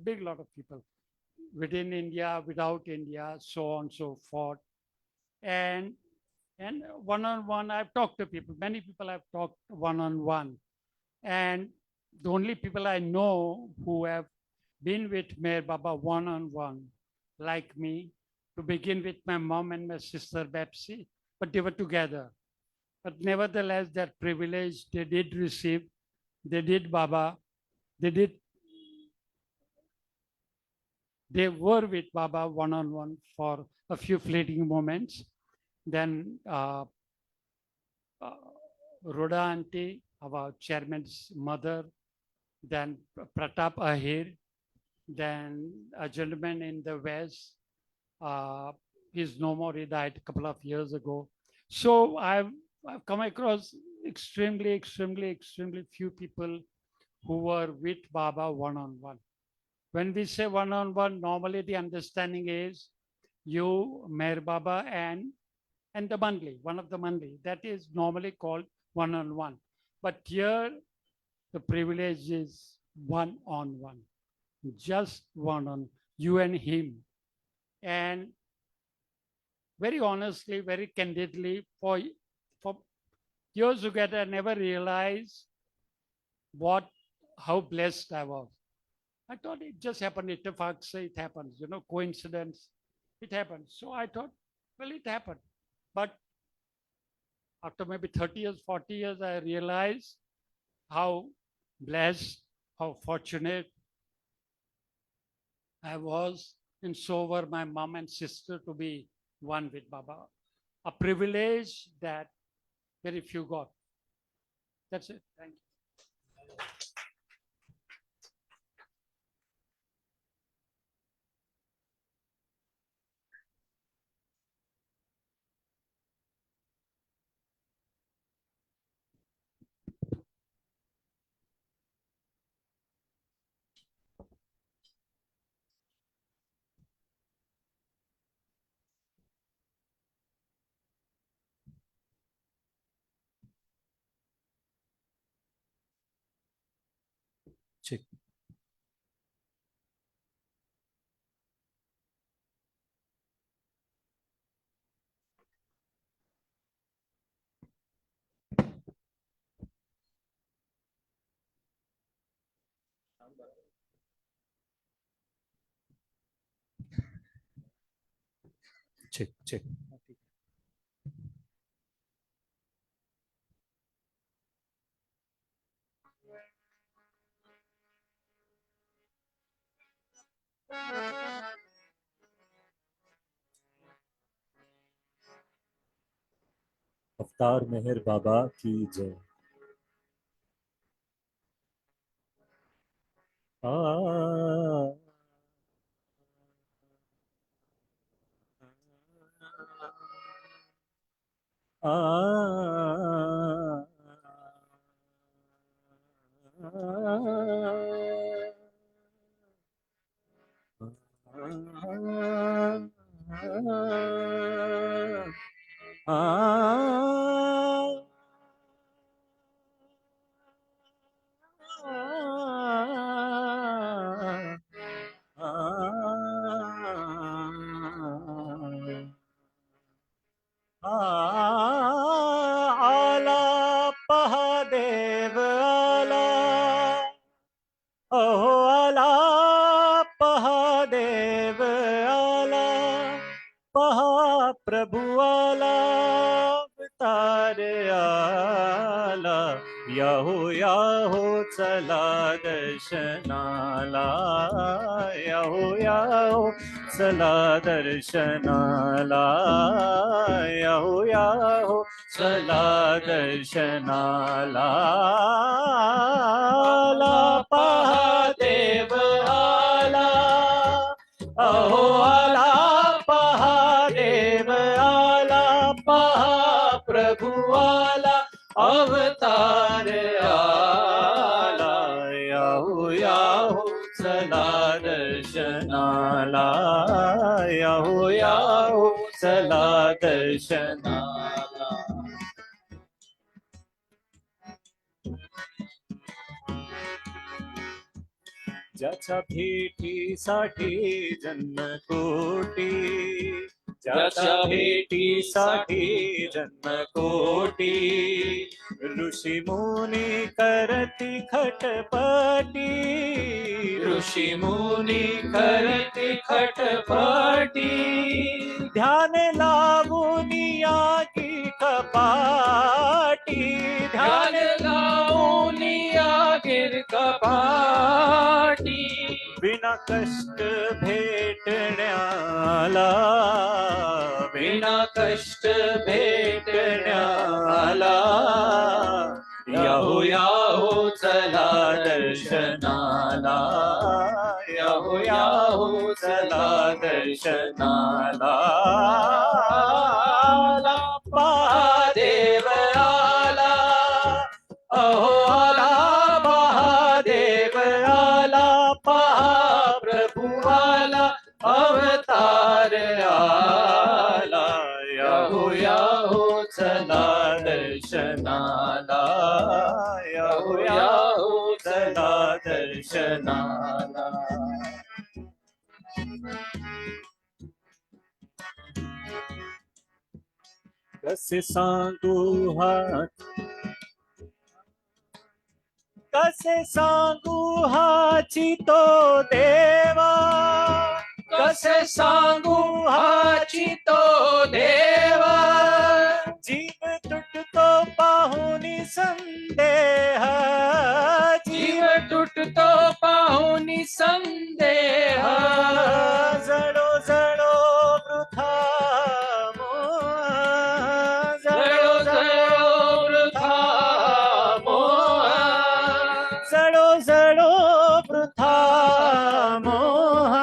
within India, without India, so on and so forth. And one-on-one, I've talked to people. Many people I've talked one-on-one. And the only people I know who have been with Meher Baba one-on-one, like me, to begin with my mom and my sister Bepsi, but they were together. But nevertheless, that privilege they did receive, they did Baba, they were with Baba one-on-one for a few fleeting moments. Then Rhoda Auntie, our chairman's mother, then Pratap Ahir, then a gentleman in the West, he's no more, he died a couple of years ago. So I've come across extremely few people who were with Baba one-on-one. When we say one-on-one, normally the understanding is you, Meher Baba, and the Mandli, one of the Mandli. That is normally called one-on-one. But here, the privilege is one-on-one, just one-on, you and him. And very honestly, very candidly, for years together, I never realized how blessed I was. I thought it just happened. It happens, coincidence. It happens. So I thought, well, it happened. But after maybe 30 years, 40 years, I realized how blessed, how fortunate I was, and so were my mom and sister, to be one with Baba. A privilege that very few got. That's it. Thank you. ठीक। ठीक ठीक। अवतार मेहर बाबा की जय। आला पहादेव आला, अहो आला पहादेव आला, पहा प्रभु आला, अवतार आला, याहो याहो चला दर्शनाला, याहो याहो चला दर्शनाला, याहो याहो चला दर्शनाला, आला पहादेव आला, अहो आला पहादेव आला, पहा प्रभु आला, अवतार आला, याहो याहो चला दर्शनाला, याहो याहो चला दर्शनाला. ज्याच्या भेटीसाठी जन्मकोटी, ज्याच्या भेटीसाठी जन्मकोटी, ऋषी मुनी करती खटपटी, ऋषी मुनी करती खटपटी, ध्यान लावून यागी कपाटी, ध्यान लावून यागी कपाटी, बिना कष्ट भेटण्याला, बिना कष्ट भेटण्याला, याहो याहो चला दर्शनाला, याहो याहो चला दर्शनाला, आला महादेव आला, अहो आला महादेव आला, पहा प्रभु आला, अवतार आला, याहो याहो चला दर्शनाला, याहो याहो चला दर्शनाला. कसे सांगू कसे सांगू हाची तो देवा कसे सांगू हाची तो देवा जीव तुटतो पाहुनी संदेह जीव तुटतो पाहुनी संदेह जळो जळो वृथा मोह जळो जळो वृथा मोह जळो जळो वृथा मोह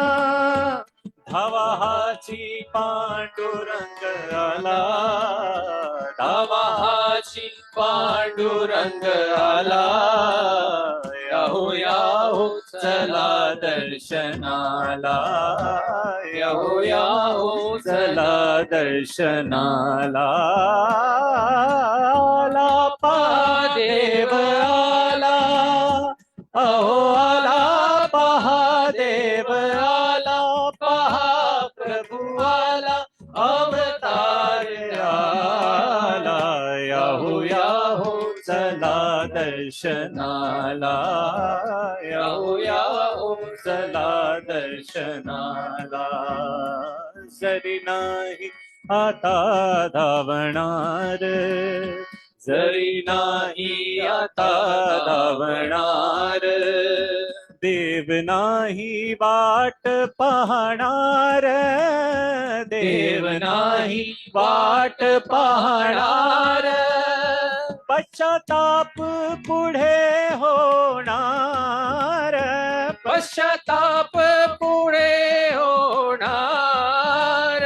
धावा हाची पांडुरंग आला धावा हाची पांडुरंग आला याहो याहो चला दर्शनाला याहो याहो चला दर्शनाला आला देव आला अहो आला महादेव आला पहा प्रभू आला अवतार आला याहू याहू चला दर्शनाला याहू याहू चला दर्शनाला जरी नाही आता धावणार जरी नाही आता धावणार देव नाही वाट पाहणार देव नाही वाट पाहणार पश्चाताप पुढे होणार पश्चाताप पुढे होणार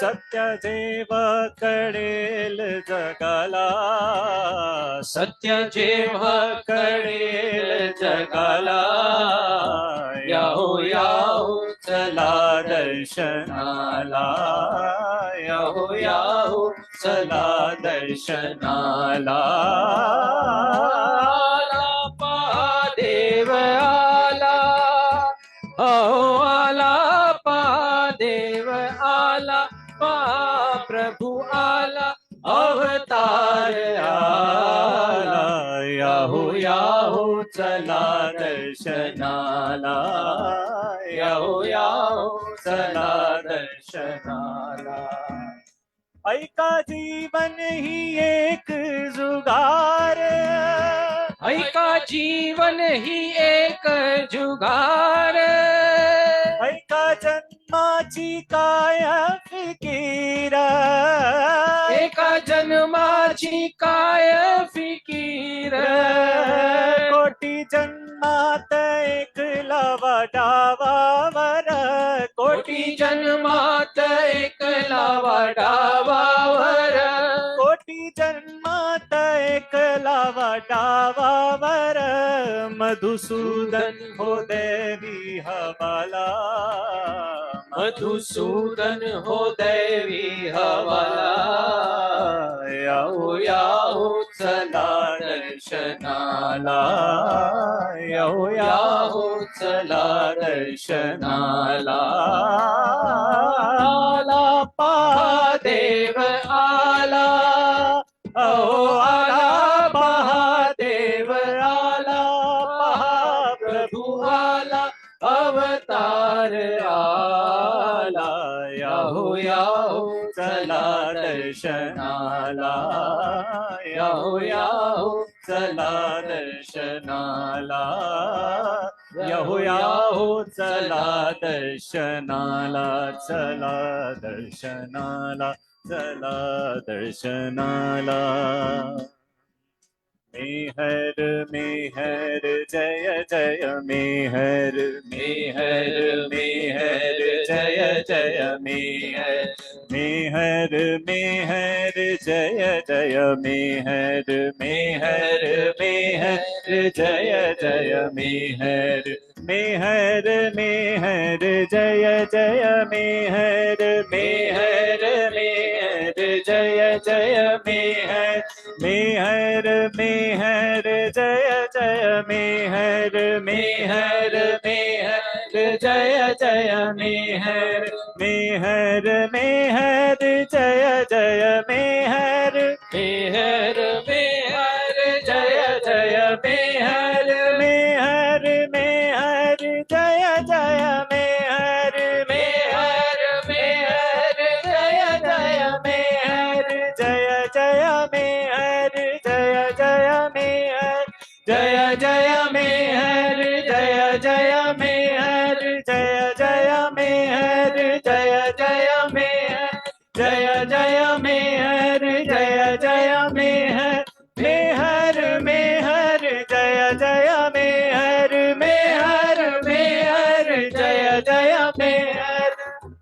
सत्य देव कळेल जगाला सत्य जेव्हा कळेल जगाला याहो याहो चला दर्शनाला याहो याहो चला दर्शनाला आला पहा देव आला अहो आला पहा देव आला पहा प्रभू आला अवतार आला याहो याहो चला दर्शनाला याहो याहो चला दर्शनाला ऐका जीवन ही एक जुगार ऐका जीवन ही एक जुगार ऐका जन्माची काय फिकीर एका जन्माची काय फिकीर कोटी जन्मात एक लवा डावावर कोटी जन्मात एकला वाडावावर कोटी जन्मात एक लवा डावावर मधुसूदन हो देवी हवाला मधुसूदन हो दैवी हवाला याहो याहो चला दर्शनाला याहो याहो चला दर्शनाला आला महादेव आला अहो आला महादेव आला महाप्रभू आला अवतार आला याहो याहो चला दर्शनाला याहो याहो चला दर्शनाला याहो याहो चला दर्शनाला चला दर्शनाला चला दर्शनाला मेहर मेहर जय जय मेहर मेहर मेहर जय जय मेहर मेहर मेहर जय जय मेहर मेहर मेहर जय जय मेहर मेहर मेहर जय जय मेहर मेहर मेहर जय जय मेहर मेहर मेहर जय जय मेहर मेहर मेहर जय जय मेहर मेहर मेहर जय जय मेहर मेहर मेहर जय जय मेहर मेहर मेहर जय जय मेहर मेहर मेहर जय जय मेहर जय जय मेहर जय जय मेहर जय जय मेहर जय जय मेहर जय जय मेहर जय जय मेहर जय जय मेहर जय जय मेहर मेहर मेहर जय जय मेहर मेहर मेहर जय जय मेहर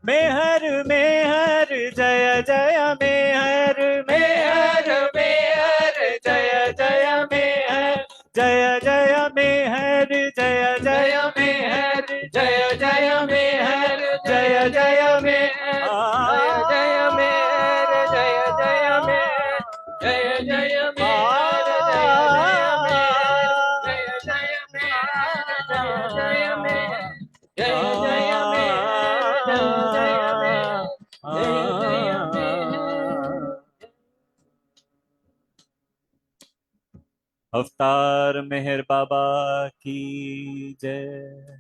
मेहर मेहर जय जय मेहर मेहर मेहर जय जय मेहर जय जय मेहर जय जय मेहर जय जय मेहर जय जय मेहर जय मेहर जय जय मेहर जय जय मेहर जय जय मेहर जय जय मेहर जय जय मेहर जय जय मेहर अवतार मेहर बाबा की जय।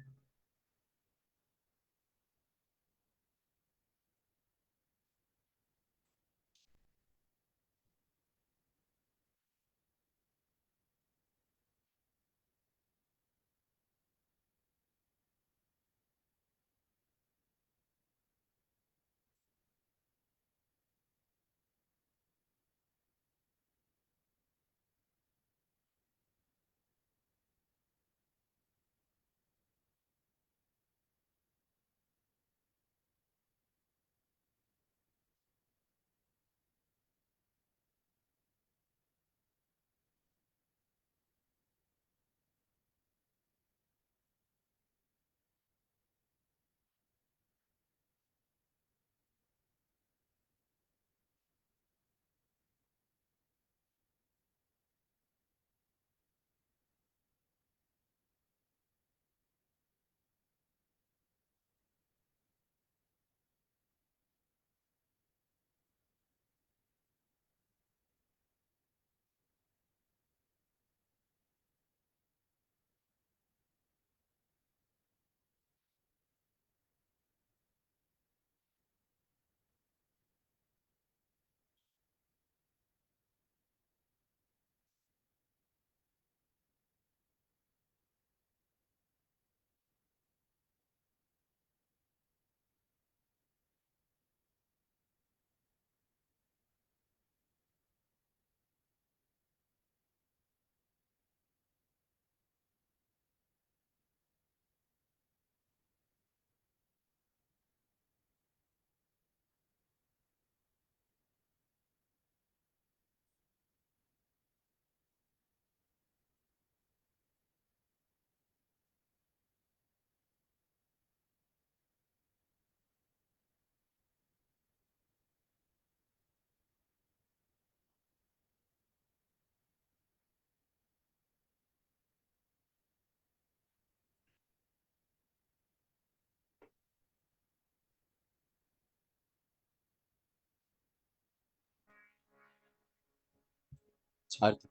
आरती।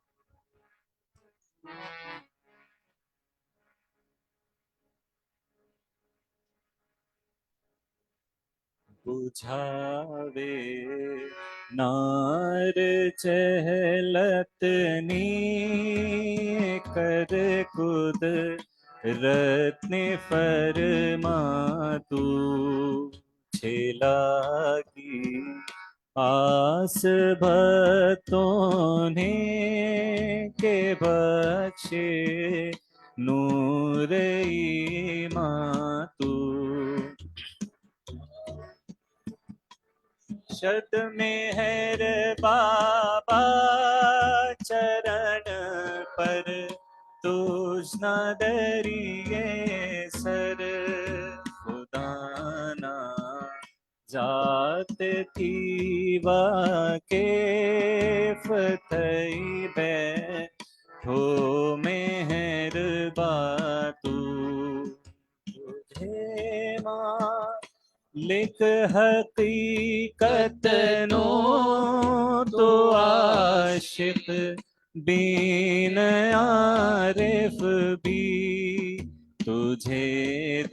बुझावे नार चहलतनी कर कुद रत्न फरमातू छेलागी आस भक्तों ने के बख्शे नूर ईमातू शत मेहर बाबा चरण पर तुझ न दरिए सर खुदाना जात थी वाके फतई बैठो मेहर बातू तुझे लिख हकीकत नो तो आशिक बीन आरिफ भी तुझे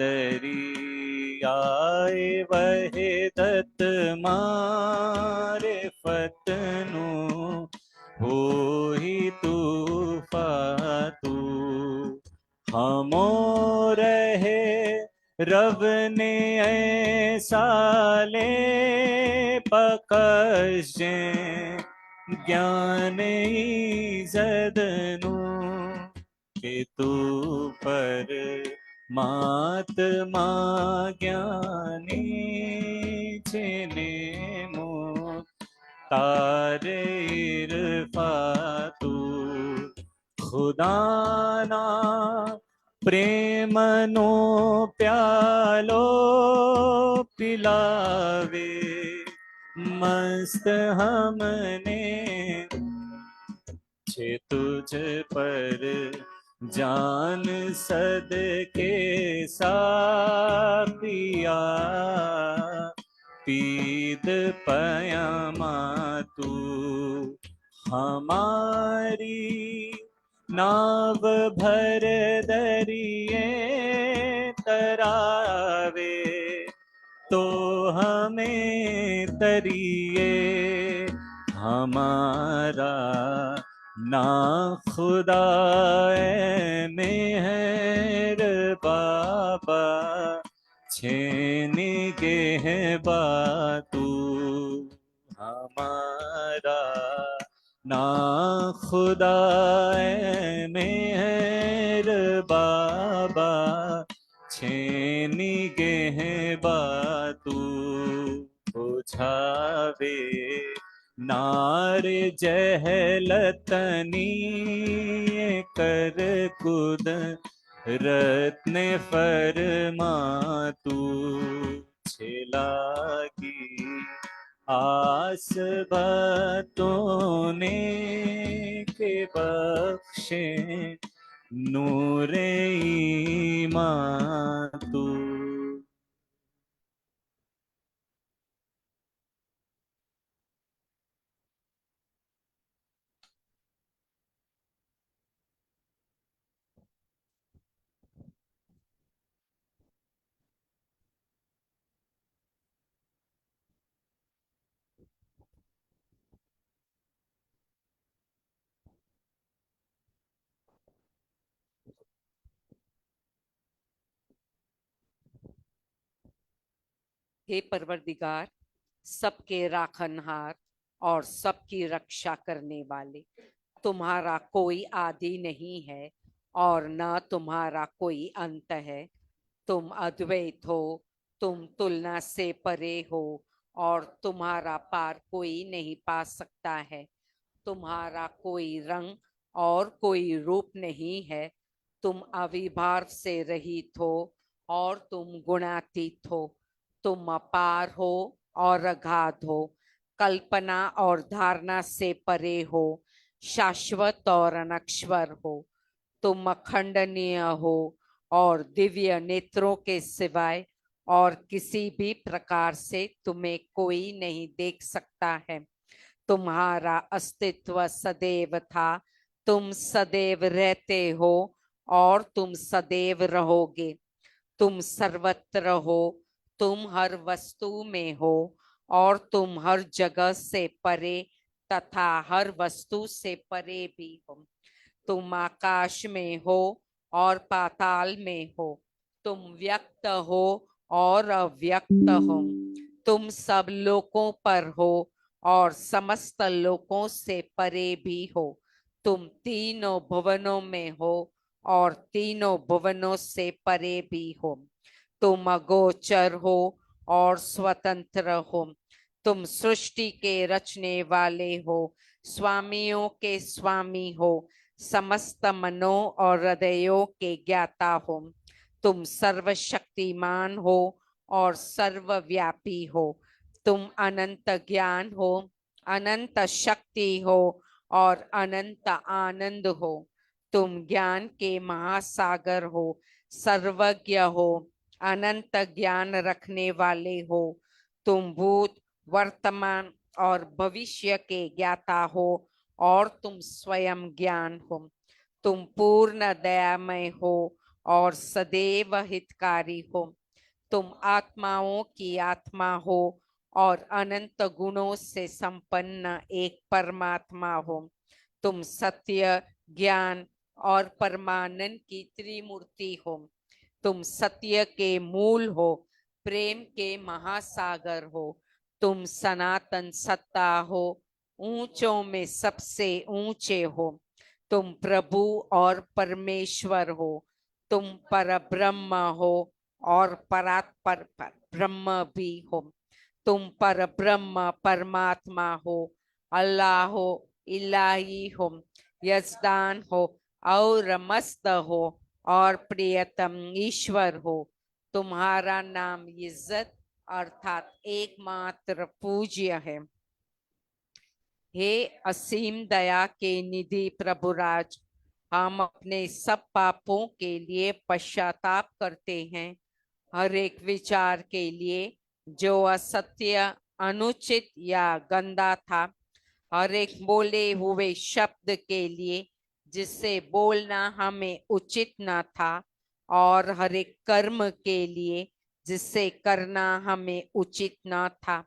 दरियाए वहदत मारिफत नो हो ही तूफातू हमो रहे रब ने ऐसा ले पकशे ज्ञान ईज़दनु के तू पर मात्मा ज्ञानी छेने मो तारे इरफातू खुदाना प्रेम नो प्यालो पिलावे मस्त हमने छे तुझ पर जान सदके सापिया पीद पयमा तू हमारी नाव भर दरिए तरावे तो हमें तरिए हमारा ना खुदा मेहर बाबा छेनी गेह बातू हमारा ना खुदा मेहर बाबा छेनी गेह बातू बुझावे नार जहलतनी कर कुद रत्न फरमा तू छिलागी आस बातों ने के बख्शे नूरे ईमान तू। हे परवरदिगार, सबके राखनहार और सबकी रक्षा करने वाले, तुम्हारा कोई आदि नहीं है और न तुम्हारा कोई अंत है। तुम अद्वैत हो, तुम तुलना से परे हो और तुम्हारा पार कोई नहीं पा सकता है। तुम्हारा कोई रंग और कोई रूप नहीं है। तुम अविभाव से रहित हो और तुम गुणातीत हो। तुम अपार हो और अगाध हो, कल्पना और धारणा से परे हो, शाश्वत और अनश्वर हो। तुम अखंडनीय हो और दिव्य नेत्रों के सिवाय और किसी भी प्रकार से तुम्हें कोई नहीं देख सकता है। तुम्हारा अस्तित्व सदैव था, तुम सदैव रहते हो और तुम सदैव रहोगे। तुम सर्वत्र हो, तुम हर वस्तु में हो और तुम हर जगह से परे तथा हर वस्तु से परे भी हो। तुम आकाश में हो और पाताल में हो। तुम व्यक्त हो और अव्यक्त हो। तुम सब लोकों पर हो और समस्त लोकों से परे भी हो। तुम तीनों भुवनों में हो और तीनों भुवनों से परे भी हो। तुम अगोचर हो और स्वतंत्र हो। तुम सृष्टि के रचने वाले हो, स्वामियों के स्वामी हो, समस्त मनों और हृदयों के ज्ञाता हो। तुम सर्वशक्तिमान हो और सर्वव्यापी हो। तुम अनंत ज्ञान हो, अनंत शक्ति हो और अनंत आनंद हो। तुम ज्ञान के महासागर हो, सर्वज्ञ हो, अनंत ज्ञान रखने वाले हो। तुम भूत, वर्तमान और भविष्य के ज्ञाता हो और तुम स्वयं ज्ञान हो। तुम पूर्ण दयामय हो और सदैव हितकारी हो। तुम आत्माओं की आत्मा हो और अनंत गुणों से संपन्न एक परमात्मा हो। तुम सत्य, ज्ञान और परमानंद की त्रिमूर्ति हो। तुम सत्य के मूल हो, प्रेम के महासागर हो। तुम सनातन सत्ता हो, ऊंचों में सबसे ऊंचे हो। तुम प्रभु और परमेश्वर हो। तुम परब्रह्म हो और परात्पर ब्रह्म भी हो। तुम परब्रह्म परमात्मा हो, अल्लाह हो, इलाही हो, यजदान हो और मस्त हो और प्रियतम ईश्वर हो। तुम्हारा नाम इज्जत अर्थात एकमात्र पूज्य है। हे असीम दया के निधि प्रभुराज, हम अपने सब पापों के लिए पश्चाताप करते हैं। हर एक विचार के लिए जो असत्य, अनुचित या गंदा था, हर एक बोले हुए शब्द के लिए जिससे बोलना हमें उचित न था, और हर एक कर्म के लिए जिससे करना हमें उचित न था।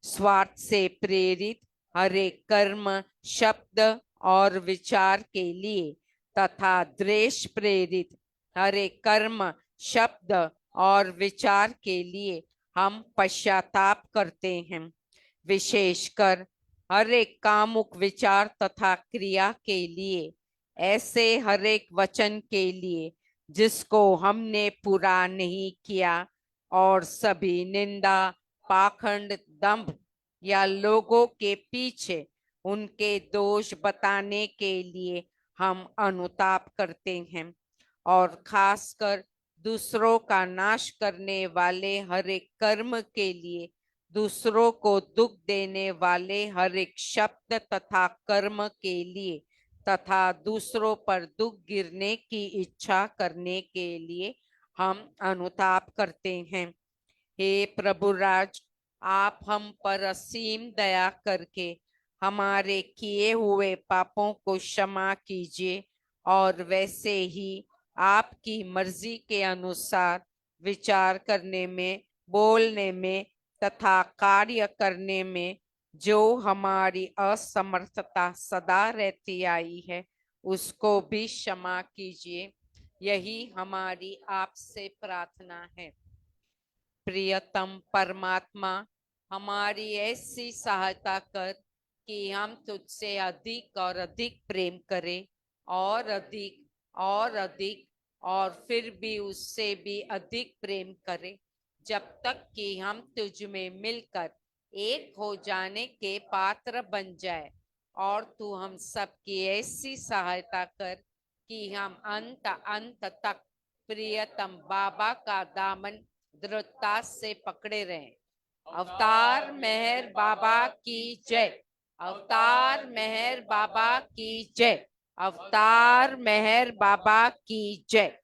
स्वार्थ से प्रेरित हर एक कर्म, शब्द और विचार के लिए तथा द्वेष प्रेरित हर एक कर्म, शब्द और विचार के लिए हम पश्चाताप करते हैं। विशेषकर हर एक कामुक विचार तथा क्रिया के लिए, ऐसे हर एक वचन के लिए जिसको हमने पूरा नहीं किया, और सभी निंदा, पाखंड, दंभ या लोगों के पीछे उनके दोष बताने के लिए हम अनुताप करते हैं। और खासकर दूसरों का नाश करने वाले हर एक कर्म के लिए, दूसरों को दुख देने वाले हर एक शब्द तथा कर्म के लिए तथा दूसरों पर दुख गिरने की इच्छा करने के लिए हम अनुताप करते हैं। हे प्रभुराज, आप हम पर असीम दया करके हमारे किए हुए पापों को क्षमा कीजिए और वैसे ही आपकी मर्जी के अनुसार विचार करने में, बोलने में तथा कार्य करने में जो हमारी असमर्थता सदा रहती आई है, उसको भी क्षमा कीजिए। यही हमारी आपसे प्रार्थना है। प्रियतम परमात्मा, हमारी ऐसी सहायता कर कि हम तुझसे अधिक और अधिक प्रेम करें, और अधिक और अधिक, और फिर भी उससे भी अधिक प्रेम करें, जब तक कि हम तुझ में मिलकर एक हो जाने के पात्र बन जाए। और तू हम सब की ऐसी सहायता कर कि हम अंत अंत तक प्रियतम बाबा का दामन दृढ़ता से पकड़े रहें। अवतार मेहर बाबा की जय। अवतार मेहर बाबा की जय। अवतार मेहर बाबा की जय।